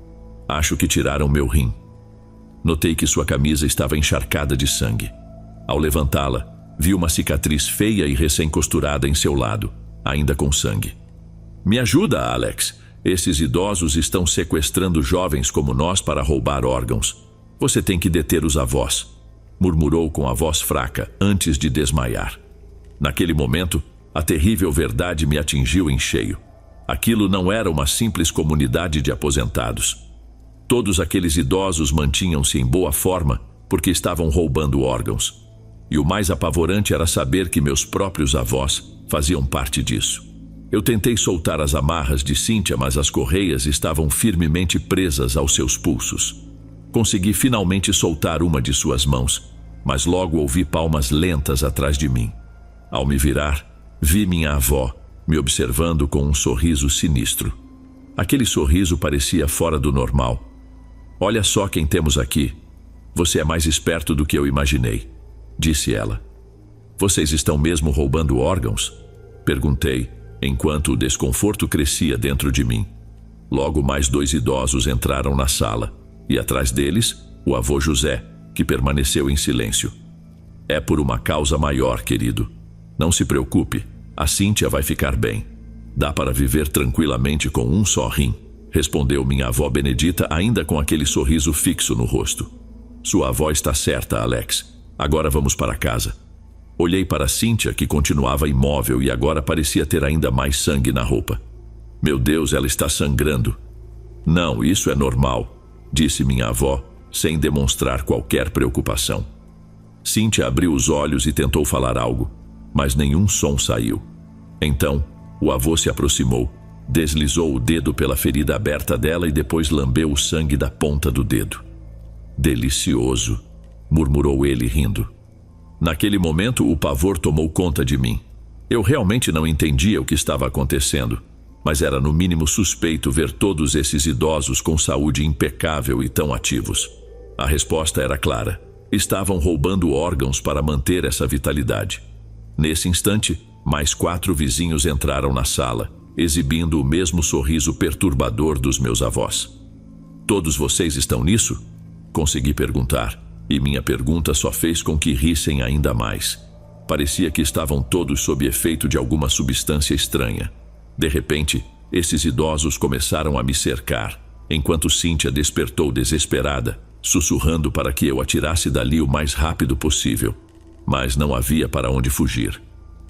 Acho que tiraram meu rim. Notei que sua camisa estava encharcada de sangue. Ao levantá-la, vi uma cicatriz feia e recém-costurada em seu lado, ainda com sangue. Me ajuda, Alex. Esses idosos estão sequestrando jovens como nós para roubar órgãos. Você tem que deter os avós, murmurou com a voz fraca antes de desmaiar. Naquele momento, a terrível verdade me atingiu em cheio. Aquilo não era uma simples comunidade de aposentados. Todos aqueles idosos mantinham-se em boa forma porque estavam roubando órgãos. E o mais apavorante era saber que meus próprios avós faziam parte disso. Eu tentei soltar as amarras de Cíntia, mas as correias estavam firmemente presas aos seus pulsos. Consegui finalmente soltar uma de suas mãos, mas logo ouvi palmas lentas atrás de mim. Ao me virar, vi minha avó me observando com um sorriso sinistro. Aquele sorriso parecia fora do normal. Olha só quem temos aqui. Você é mais esperto do que eu imaginei, disse ela. Vocês estão mesmo roubando órgãos? Perguntei, enquanto o desconforto crescia dentro de mim. Logo mais 2 idosos entraram na sala, e atrás deles, o avô José, que permaneceu em silêncio. É por uma causa maior, querido. Não se preocupe, a Cíntia vai ficar bem. Dá para viver tranquilamente com um só rim, respondeu minha avó Benedita, ainda com aquele sorriso fixo no rosto. Sua avó está certa, Alex. Agora vamos para casa. Olhei para Cíntia, que continuava imóvel e agora parecia ter ainda mais sangue na roupa. Meu Deus, ela está sangrando. Não, isso é normal, disse minha avó, sem demonstrar qualquer preocupação. Cíntia abriu os olhos e tentou falar algo, mas nenhum som saiu. Então, o avô se aproximou, deslizou o dedo pela ferida aberta dela e depois lambeu o sangue da ponta do dedo. Delicioso, murmurou ele rindo. Naquele momento, o pavor tomou conta de mim. Eu realmente não entendia o que estava acontecendo, mas era no mínimo suspeito ver todos esses idosos com saúde impecável e tão ativos. A resposta era clara. Estavam roubando órgãos para manter essa vitalidade. Nesse instante, mais 4 vizinhos entraram na sala, exibindo o mesmo sorriso perturbador dos meus avós. Todos vocês estão nisso? Consegui perguntar, e minha pergunta só fez com que rissem ainda mais. Parecia que estavam todos sob efeito de alguma substância estranha. De repente, esses idosos começaram a me cercar, enquanto Cíntia despertou desesperada, sussurrando para que eu atirasse dali o mais rápido possível. Mas não havia para onde fugir.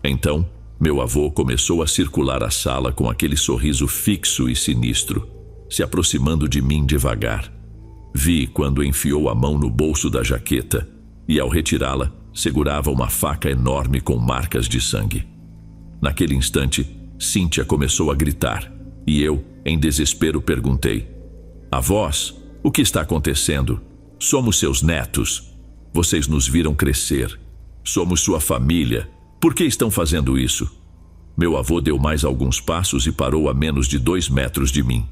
Então, meu avô começou a circular a sala com aquele sorriso fixo e sinistro, se aproximando de mim devagar. Vi quando enfiou a mão no bolso da jaqueta e, ao retirá-la, segurava uma faca enorme com marcas de sangue. Naquele instante, Cíntia começou a gritar e eu, em desespero, perguntei: "Avós, o que está acontecendo? Somos seus netos. Vocês nos viram crescer. Somos sua família. Por que estão fazendo isso?" Meu avô deu mais alguns passos e parou a menos de 2 metros de mim.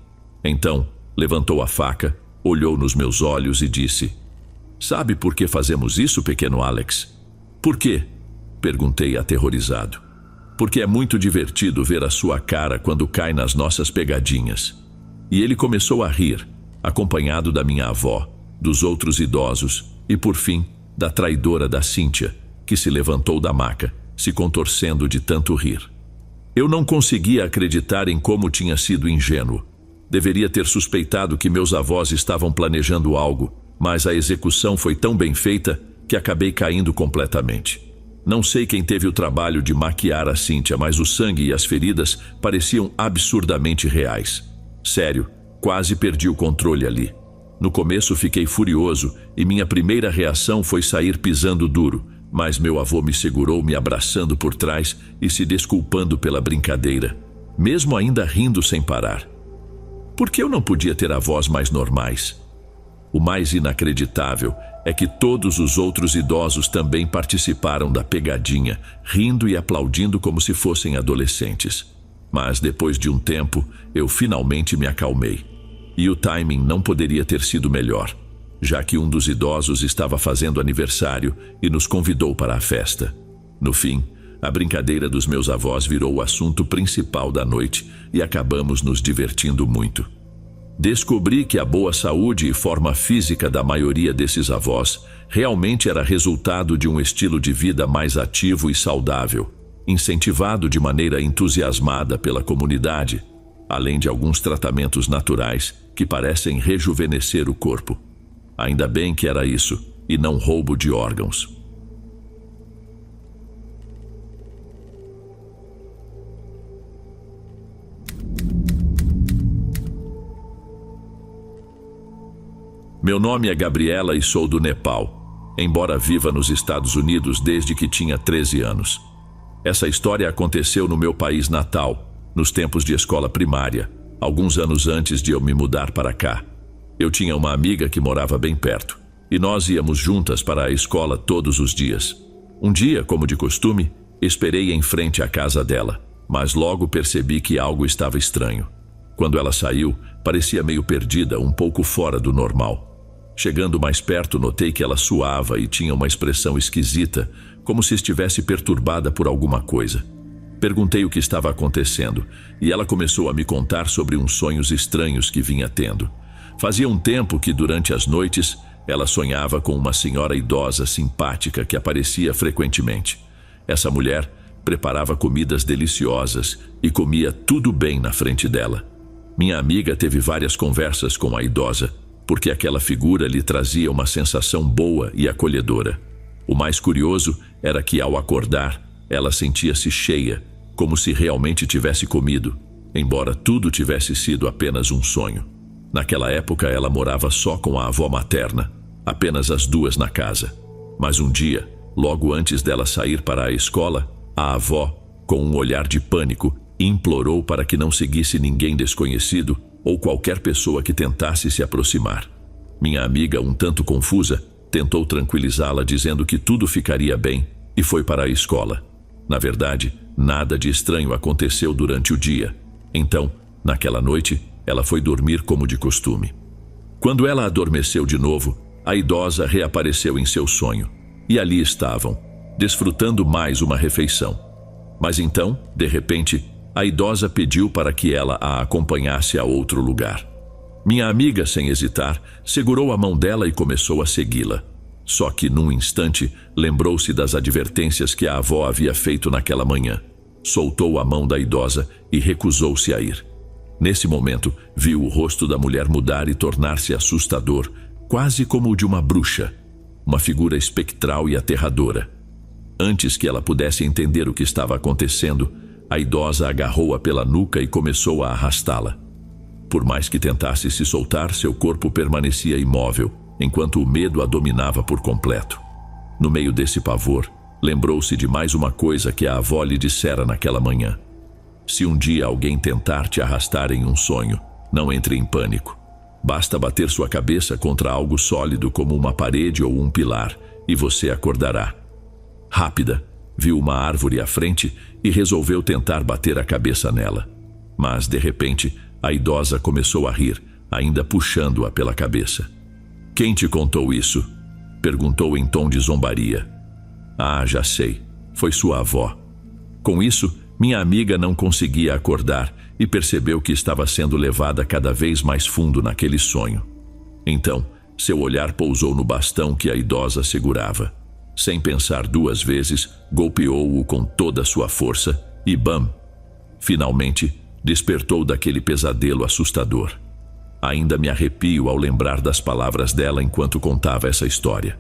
Então, levantou a faca, olhou nos meus olhos e disse: "Sabe por que fazemos isso, pequeno Alex?" "Por quê?" perguntei aterrorizado. "Porque é muito divertido ver a sua cara quando cai nas nossas pegadinhas." E ele começou a rir, acompanhado da minha avó, dos outros idosos e, por fim, da traidora da Cíntia, que se levantou da maca, se contorcendo de tanto rir. Eu não conseguia acreditar em como tinha sido ingênuo. Deveria ter suspeitado que meus avós estavam planejando algo, mas a execução foi tão bem feita que acabei caindo completamente. Não sei quem teve o trabalho de maquiar a Cíntia, mas o sangue e as feridas pareciam absurdamente reais. Sério, quase perdi o controle ali. No começo fiquei furioso e minha primeira reação foi sair pisando duro, mas meu avô me segurou, me abraçando por trás e se desculpando pela brincadeira, mesmo ainda rindo sem parar. Por que eu não podia ter avós mais normais? O mais inacreditável é que todos os outros idosos também participaram da pegadinha, rindo e aplaudindo como se fossem adolescentes. Mas depois de um tempo, eu finalmente me acalmei. E o timing não poderia ter sido melhor, já que um dos idosos estava fazendo aniversário e nos convidou para a festa. No fim, a brincadeira dos meus avós virou o assunto principal da noite e acabamos nos divertindo muito. Descobri que a boa saúde e forma física da maioria desses avós realmente era resultado de um estilo de vida mais ativo e saudável, incentivado de maneira entusiasmada pela comunidade, além de alguns tratamentos naturais que parecem rejuvenescer o corpo. Ainda bem que era isso, e não roubo de órgãos. Meu nome é Gabriela e sou do Nepal, embora viva nos Estados Unidos desde que tinha 13 anos. Essa história aconteceu no meu país natal, nos tempos de escola primária, alguns anos antes de eu me mudar para cá. Eu tinha uma amiga que morava bem perto, e nós íamos juntas para a escola todos os dias. Um dia, como de costume, esperei em frente à casa dela, mas logo percebi que algo estava estranho. Quando ela saiu, parecia meio perdida, um pouco fora do normal. Chegando mais perto, notei que ela suava e tinha uma expressão esquisita, como se estivesse perturbada por alguma coisa. Perguntei o que estava acontecendo, e ela começou a me contar sobre uns sonhos estranhos que vinha tendo. Fazia um tempo que, durante as noites, ela sonhava com uma senhora idosa simpática que aparecia frequentemente. Essa mulher preparava comidas deliciosas e comia tudo bem na frente dela. Minha amiga teve várias conversas com a idosa, porque aquela figura lhe trazia uma sensação boa e acolhedora. O mais curioso era que, ao acordar, ela sentia-se cheia, como se realmente tivesse comido, embora tudo tivesse sido apenas um sonho. Naquela época, ela morava só com a avó materna, apenas as duas na casa. Mas um dia, logo antes dela sair para a escola, a avó, com um olhar de pânico, implorou para que não seguisse ninguém desconhecido ou qualquer pessoa que tentasse se aproximar. Minha amiga, um tanto confusa, tentou tranquilizá-la dizendo que tudo ficaria bem e foi para a escola. Na verdade, nada de estranho aconteceu durante o dia. Então, naquela noite, ela foi dormir como de costume. Quando ela adormeceu de novo, a idosa reapareceu em seu sonho, e ali estavam, desfrutando mais uma refeição. Mas então, de repente, a idosa pediu para que ela a acompanhasse a outro lugar. Minha amiga, sem hesitar, segurou a mão dela e começou a segui-la. Só que, num instante, lembrou-se das advertências que a avó havia feito naquela manhã. Soltou a mão da idosa e recusou-se a ir. Nesse momento, viu o rosto da mulher mudar e tornar-se assustador, quase como o de uma bruxa, uma figura espectral e aterradora. Antes que ela pudesse entender o que estava acontecendo, a idosa agarrou-a pela nuca e começou a arrastá-la. Por mais que tentasse se soltar, seu corpo permanecia imóvel, enquanto o medo a dominava por completo. No meio desse pavor, lembrou-se de mais uma coisa que a avó lhe dissera naquela manhã. Se um dia alguém tentar te arrastar em um sonho, não entre em pânico. Basta bater sua cabeça contra algo sólido como uma parede ou um pilar, e você acordará. Rápida, viu uma árvore à frente e resolveu tentar bater a cabeça nela. Mas, de repente, a idosa começou a rir, ainda puxando-a pela cabeça. "Quem te contou isso?" perguntou em tom de zombaria. "Ah, já sei. Foi sua avó." Com isso, minha amiga não conseguia acordar e percebeu que estava sendo levada cada vez mais fundo naquele sonho. Então, seu olhar pousou no bastão que a idosa segurava. Sem pensar duas vezes, golpeou-o com toda a sua força e bam! Finalmente, despertou daquele pesadelo assustador. Ainda me arrepio ao lembrar das palavras dela enquanto contava essa história.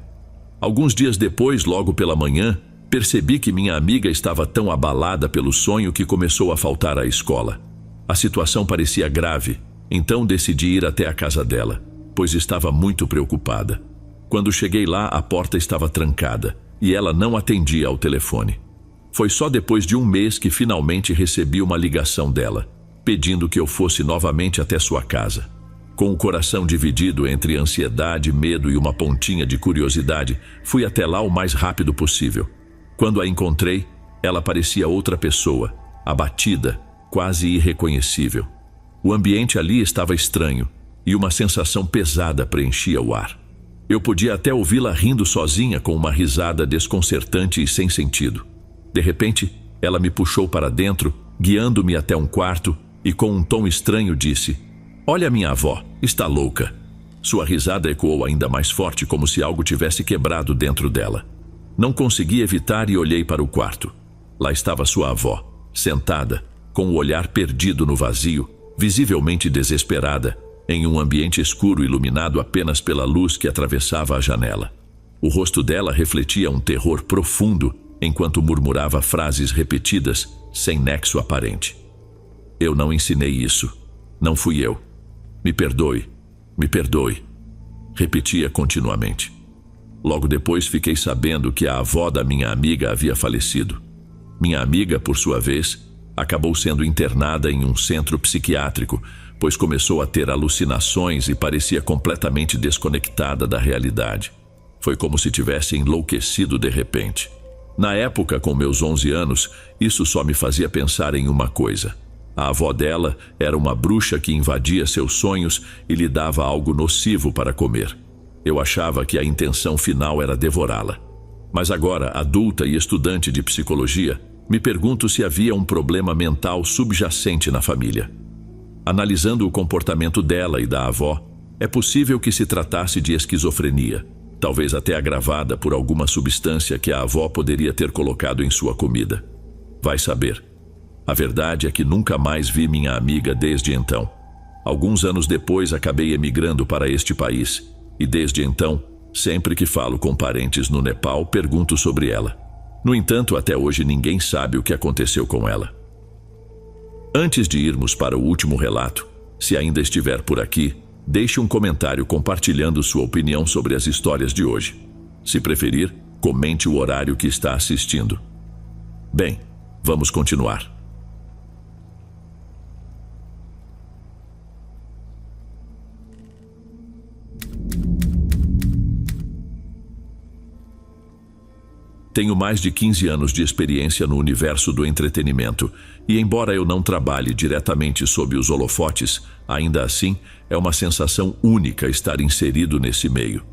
Alguns dias depois, logo pela manhã, percebi que minha amiga estava tão abalada pelo sonho que começou a faltar à escola. A situação parecia grave, então decidi ir até a casa dela, pois estava muito preocupada. Quando cheguei lá, a porta estava trancada e ela não atendia ao telefone. Foi só depois de um mês que finalmente recebi uma ligação dela, pedindo que eu fosse novamente até sua casa. Com o coração dividido entre ansiedade, medo e uma pontinha de curiosidade, fui até lá o mais rápido possível. Quando a encontrei, ela parecia outra pessoa, abatida, quase irreconhecível. O ambiente ali estava estranho e uma sensação pesada preenchia o ar. Eu podia até ouvi-la rindo sozinha com uma risada desconcertante e sem sentido. De repente, ela me puxou para dentro, guiando-me até um quarto e com um tom estranho disse: "Olha, minha avó, está louca." Sua risada ecoou ainda mais forte, como se algo tivesse quebrado dentro dela. Não consegui evitar e olhei para o quarto. Lá estava sua avó, sentada, com o olhar perdido no vazio, visivelmente desesperada, em um ambiente escuro iluminado apenas pela luz que atravessava a janela. O rosto dela refletia um terror profundo, enquanto murmurava frases repetidas, sem nexo aparente. "Eu não ensinei isso. Não fui eu. Me perdoe, me perdoe", repetia continuamente. Logo depois fiquei sabendo que a avó da minha amiga havia falecido. Minha amiga, por sua vez, acabou sendo internada em um centro psiquiátrico, pois começou a ter alucinações e parecia completamente desconectada da realidade. Foi como se tivesse enlouquecido de repente. Na época, com meus 11 anos, isso só me fazia pensar em uma coisa. A avó dela era uma bruxa que invadia seus sonhos e lhe dava algo nocivo para comer. Eu achava que a intenção final era devorá-la. Mas agora, adulta e estudante de psicologia, me pergunto se havia um problema mental subjacente na família. Analisando o comportamento dela e da avó, é possível que se tratasse de esquizofrenia, talvez até agravada por alguma substância que a avó poderia ter colocado em sua comida. Vai saber. A verdade é que nunca mais vi minha amiga desde então. Alguns anos depois acabei emigrando para este país, e desde então, sempre que falo com parentes no Nepal, pergunto sobre ela. No entanto, até hoje ninguém sabe o que aconteceu com ela. Antes de irmos para o último relato, se ainda estiver por aqui, deixe um comentário compartilhando sua opinião sobre as histórias de hoje. Se preferir, comente o horário que está assistindo. Bem, vamos continuar. Tenho mais de 15 anos de experiência no universo do entretenimento e, embora eu não trabalhe diretamente sob os holofotes, ainda assim é uma sensação única estar inserido nesse meio.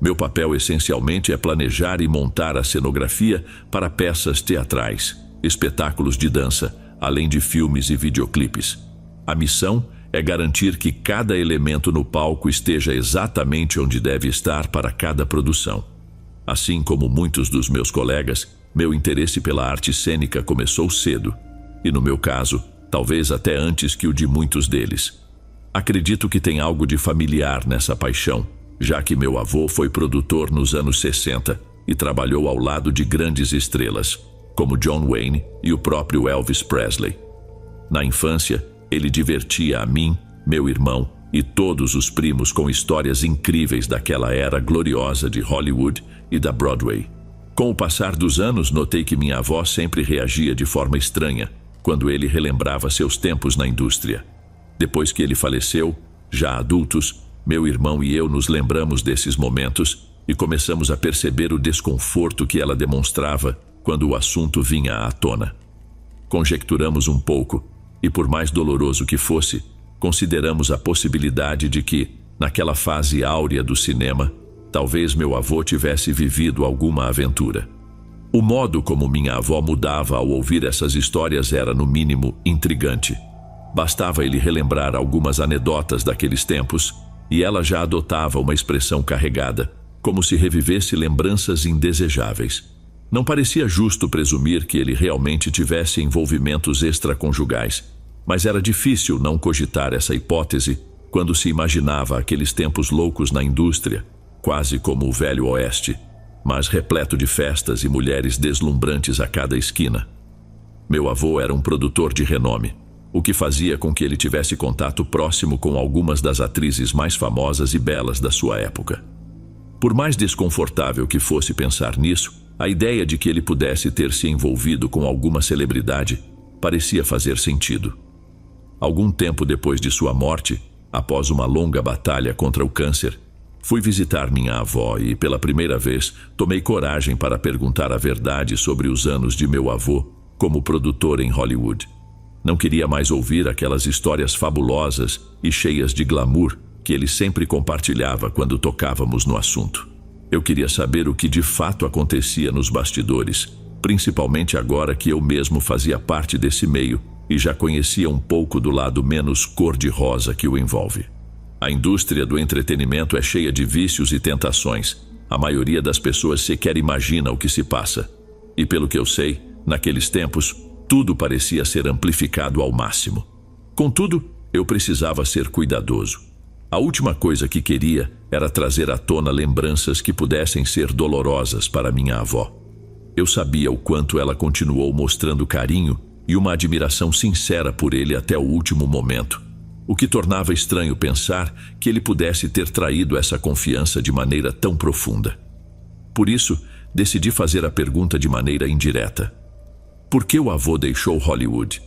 Meu papel essencialmente é planejar e montar a cenografia para peças teatrais, espetáculos de dança, além de filmes e videoclipes. A missão é garantir que cada elemento no palco esteja exatamente onde deve estar para cada produção. Assim como muitos dos meus colegas, meu interesse pela arte cênica começou cedo, e no meu caso, talvez até antes que o de muitos deles. Acredito que tem algo de familiar nessa paixão, já que meu avô foi produtor nos anos 60 e trabalhou ao lado de grandes estrelas, como John Wayne e o próprio Elvis Presley. Na infância, ele divertia a mim, meu irmão e todos os primos com histórias incríveis daquela era gloriosa de Hollywood e da Broadway. Com o passar dos anos, notei que minha avó sempre reagia de forma estranha quando ele relembrava seus tempos na indústria. Depois que ele faleceu, já adultos, meu irmão e eu nos lembramos desses momentos e começamos a perceber o desconforto que ela demonstrava quando o assunto vinha à tona. Conjecturamos um pouco e, por mais doloroso que fosse, consideramos a possibilidade de que, naquela fase áurea do cinema, talvez meu avô tivesse vivido alguma aventura. O modo como minha avó mudava ao ouvir essas histórias era, no mínimo, intrigante. Bastava ele relembrar algumas anedotas daqueles tempos e ela já adotava uma expressão carregada, como se revivesse lembranças indesejáveis. Não parecia justo presumir que ele realmente tivesse envolvimentos extraconjugais, mas era difícil não cogitar essa hipótese quando se imaginava aqueles tempos loucos na indústria, quase como o Velho Oeste, mas repleto de festas e mulheres deslumbrantes a cada esquina. Meu avô era um produtor de renome, o que fazia com que ele tivesse contato próximo com algumas das atrizes mais famosas e belas da sua época. Por mais desconfortável que fosse pensar nisso, a ideia de que ele pudesse ter se envolvido com alguma celebridade parecia fazer sentido. Algum tempo depois de sua morte, após uma longa batalha contra o câncer, fui visitar minha avó e, pela primeira vez, tomei coragem para perguntar a verdade sobre os anos de meu avô como produtor em Hollywood. Não queria mais ouvir aquelas histórias fabulosas e cheias de glamour que ele sempre compartilhava quando tocávamos no assunto. Eu queria saber o que de fato acontecia nos bastidores, principalmente agora que eu mesmo fazia parte desse meio e já conhecia um pouco do lado menos cor-de-rosa que o envolve. A indústria do entretenimento é cheia de vícios e tentações. A maioria das pessoas sequer imagina o que se passa. E pelo que eu sei, naqueles tempos, tudo parecia ser amplificado ao máximo. Contudo, eu precisava ser cuidadoso. A última coisa que queria era trazer à tona lembranças que pudessem ser dolorosas para minha avó. Eu sabia o quanto ela continuou mostrando carinho e uma admiração sincera por ele até o último momento, o que tornava estranho pensar que ele pudesse ter traído essa confiança de maneira tão profunda. Por isso, decidi fazer a pergunta de maneira indireta. Por que o avô deixou Hollywood?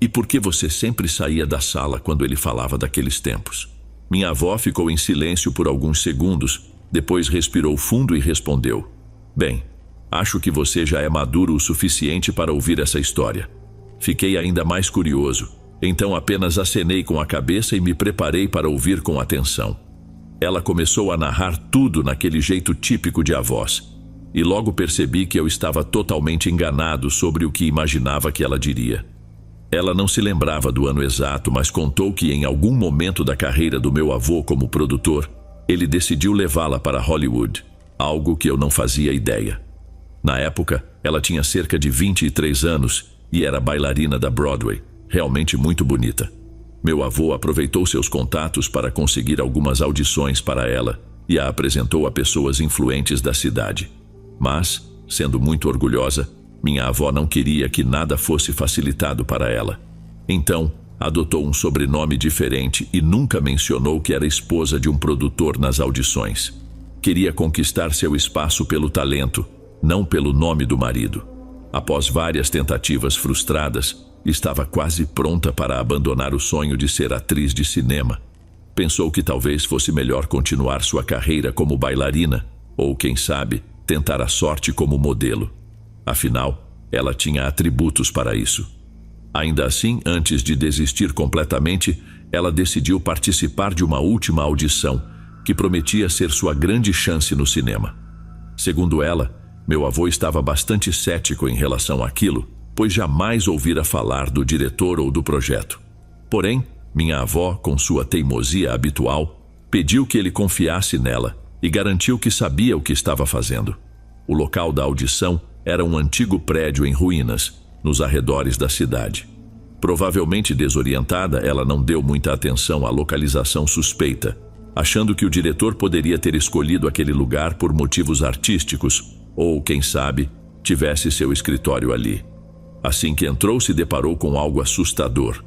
E por que você sempre saía da sala quando ele falava daqueles tempos? Minha avó ficou em silêncio por alguns segundos, depois respirou fundo e respondeu: Bem, acho que você já é maduro o suficiente para ouvir essa história. Fiquei ainda mais curioso, então apenas acenei com a cabeça e me preparei para ouvir com atenção. Ela começou a narrar tudo naquele jeito típico de avós, e logo percebi que eu estava totalmente enganado sobre o que imaginava que ela diria. Ela não se lembrava do ano exato, mas contou que em algum momento da carreira do meu avô como produtor, ele decidiu levá-la para Hollywood, algo que eu não fazia ideia. Na época, ela tinha cerca de 23 anos e era bailarina da Broadway, realmente muito bonita. Meu avô aproveitou seus contatos para conseguir algumas audições para ela e a apresentou a pessoas influentes da cidade. Mas, sendo muito orgulhosa, minha avó não queria que nada fosse facilitado para ela. Então, adotou um sobrenome diferente e nunca mencionou que era esposa de um produtor nas audições. Queria conquistar seu espaço pelo talento, não pelo nome do marido. Após várias tentativas frustradas, estava quase pronta para abandonar o sonho de ser atriz de cinema. Pensou que talvez fosse melhor continuar sua carreira como bailarina, ou quem sabe, tentar a sorte como modelo. Afinal, ela tinha atributos para isso. Ainda assim, antes de desistir completamente, ela decidiu participar de uma última audição que prometia ser sua grande chance no cinema. Segundo ela, meu avô estava bastante cético em relação àquilo, pois jamais ouvira falar do diretor ou do projeto. Porém, minha avó, com sua teimosia habitual, pediu que ele confiasse nela e garantiu que sabia o que estava fazendo. O local da audição era um antigo prédio em ruínas, nos arredores da cidade. Provavelmente desorientada, ela não deu muita atenção à localização suspeita, achando que o diretor poderia ter escolhido aquele lugar por motivos artísticos ou, quem sabe, tivesse seu escritório ali. Assim que entrou, se deparou com algo assustador.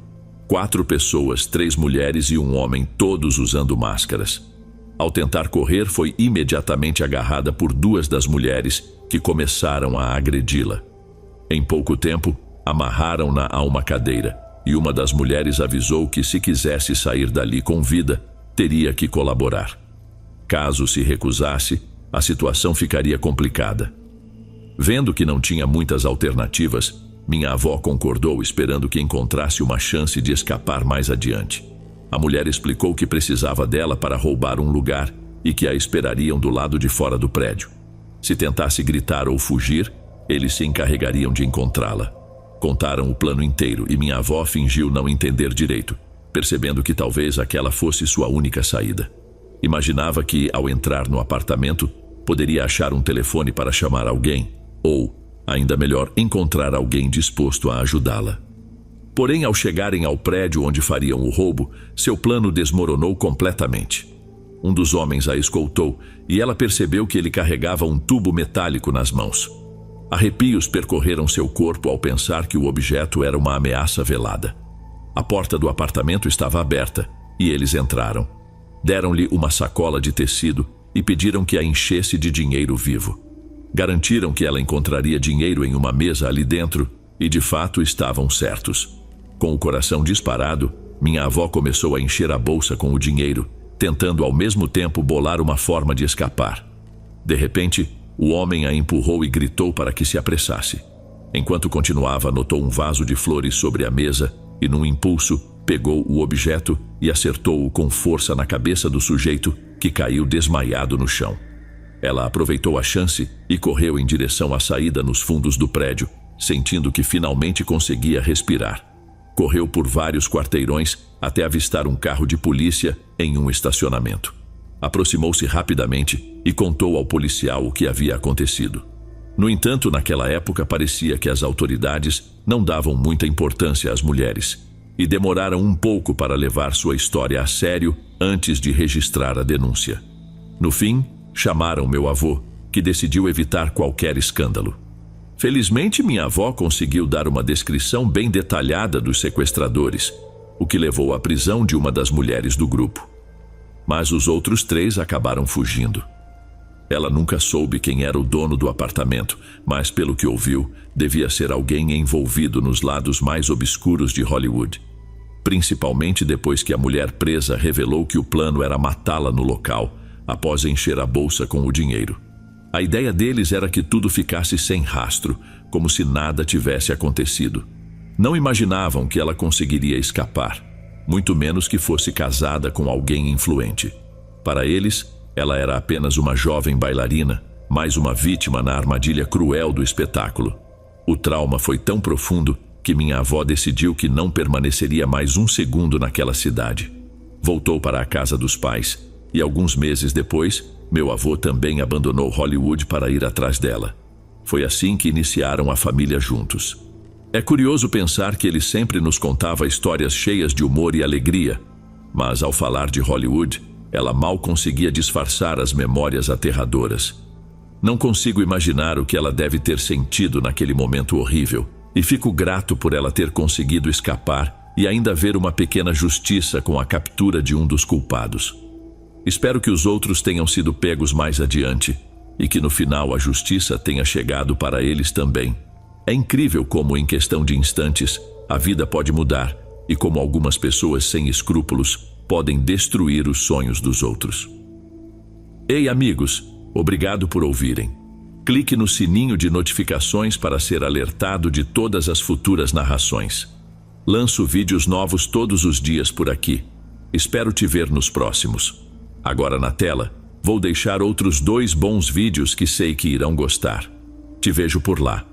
4 pessoas, 3 mulheres e um homem, todos usando máscaras. Ao tentar correr, foi imediatamente agarrada por 2 das mulheres, que começaram a agredi-la. Em pouco tempo, amarraram-na a uma cadeira, e uma das mulheres avisou que, se quisesse sair dali com vida, teria que colaborar. Caso se recusasse, a situação ficaria complicada. Vendo que não tinha muitas alternativas, minha avó concordou, esperando que encontrasse uma chance de escapar mais adiante. A mulher explicou que precisava dela para roubar um lugar e que a esperariam do lado de fora do prédio. Se tentasse gritar ou fugir, eles se encarregariam de encontrá-la. Contaram o plano inteiro e minha avó fingiu não entender direito, percebendo que talvez aquela fosse sua única saída. Imaginava que, ao entrar no apartamento, poderia achar um telefone para chamar alguém, ou, ainda melhor, encontrar alguém disposto a ajudá-la. Porém, ao chegarem ao prédio onde fariam o roubo, seu plano desmoronou completamente. Um dos homens a escoltou e ela percebeu que ele carregava um tubo metálico nas mãos. Arrepios percorreram seu corpo ao pensar que o objeto era uma ameaça velada. A porta do apartamento estava aberta e eles entraram. Deram-lhe uma sacola de tecido e pediram que a enchesse de dinheiro vivo. Garantiram que ela encontraria dinheiro em uma mesa ali dentro e, de fato, estavam certos. Com o coração disparado, minha avó começou a encher a bolsa com o dinheiro, tentando ao mesmo tempo bolar uma forma de escapar. De repente, o homem a empurrou e gritou para que se apressasse. Enquanto continuava, notou um vaso de flores sobre a mesa e, num impulso, pegou o objeto e acertou-o com força na cabeça do sujeito, que caiu desmaiado no chão. Ela aproveitou a chance e correu em direção à saída nos fundos do prédio, sentindo que finalmente conseguia respirar. Correu por vários quarteirões até avistar um carro de polícia em um estacionamento. Aproximou-se rapidamente e contou ao policial o que havia acontecido. No entanto, naquela época parecia que as autoridades não davam muita importância às mulheres e demoraram um pouco para levar sua história a sério antes de registrar a denúncia. No fim, chamaram meu avô, que decidiu evitar qualquer escândalo. Felizmente, minha avó conseguiu dar uma descrição bem detalhada dos sequestradores, o que levou à prisão de uma das mulheres do grupo. Mas os outros 3 acabaram fugindo. Ela nunca soube quem era o dono do apartamento, mas pelo que ouviu, devia ser alguém envolvido nos lados mais obscuros de Hollywood. Principalmente depois que a mulher presa revelou que o plano era matá-la no local, após encher a bolsa com o dinheiro. A ideia deles era que tudo ficasse sem rastro, como se nada tivesse acontecido. Não imaginavam que ela conseguiria escapar, muito menos que fosse casada com alguém influente. Para eles, ela era apenas uma jovem bailarina, mais uma vítima na armadilha cruel do espetáculo. O trauma foi tão profundo que minha avó decidiu que não permaneceria mais um segundo naquela cidade. Voltou para a casa dos pais e, alguns meses depois, meu avô também abandonou Hollywood para ir atrás dela. Foi assim que iniciaram a família juntos. É curioso pensar que ele sempre nos contava histórias cheias de humor e alegria, mas ao falar de Hollywood, ela mal conseguia disfarçar as memórias aterradoras. Não consigo imaginar o que ela deve ter sentido naquele momento horrível, e fico grato por ela ter conseguido escapar e ainda ver uma pequena justiça com a captura de um dos culpados. Espero que os outros tenham sido pegos mais adiante e que no final a justiça tenha chegado para eles também. É incrível como, em questão de instantes, a vida pode mudar e como algumas pessoas sem escrúpulos podem destruir os sonhos dos outros. Ei, amigos, obrigado por ouvirem. Clique no sininho de notificações para ser alertado de todas as futuras narrações. Lanço vídeos novos todos os dias por aqui. Espero te ver nos próximos. Agora na tela, vou deixar outros 2 bons vídeos que sei que irão gostar. Te vejo por lá.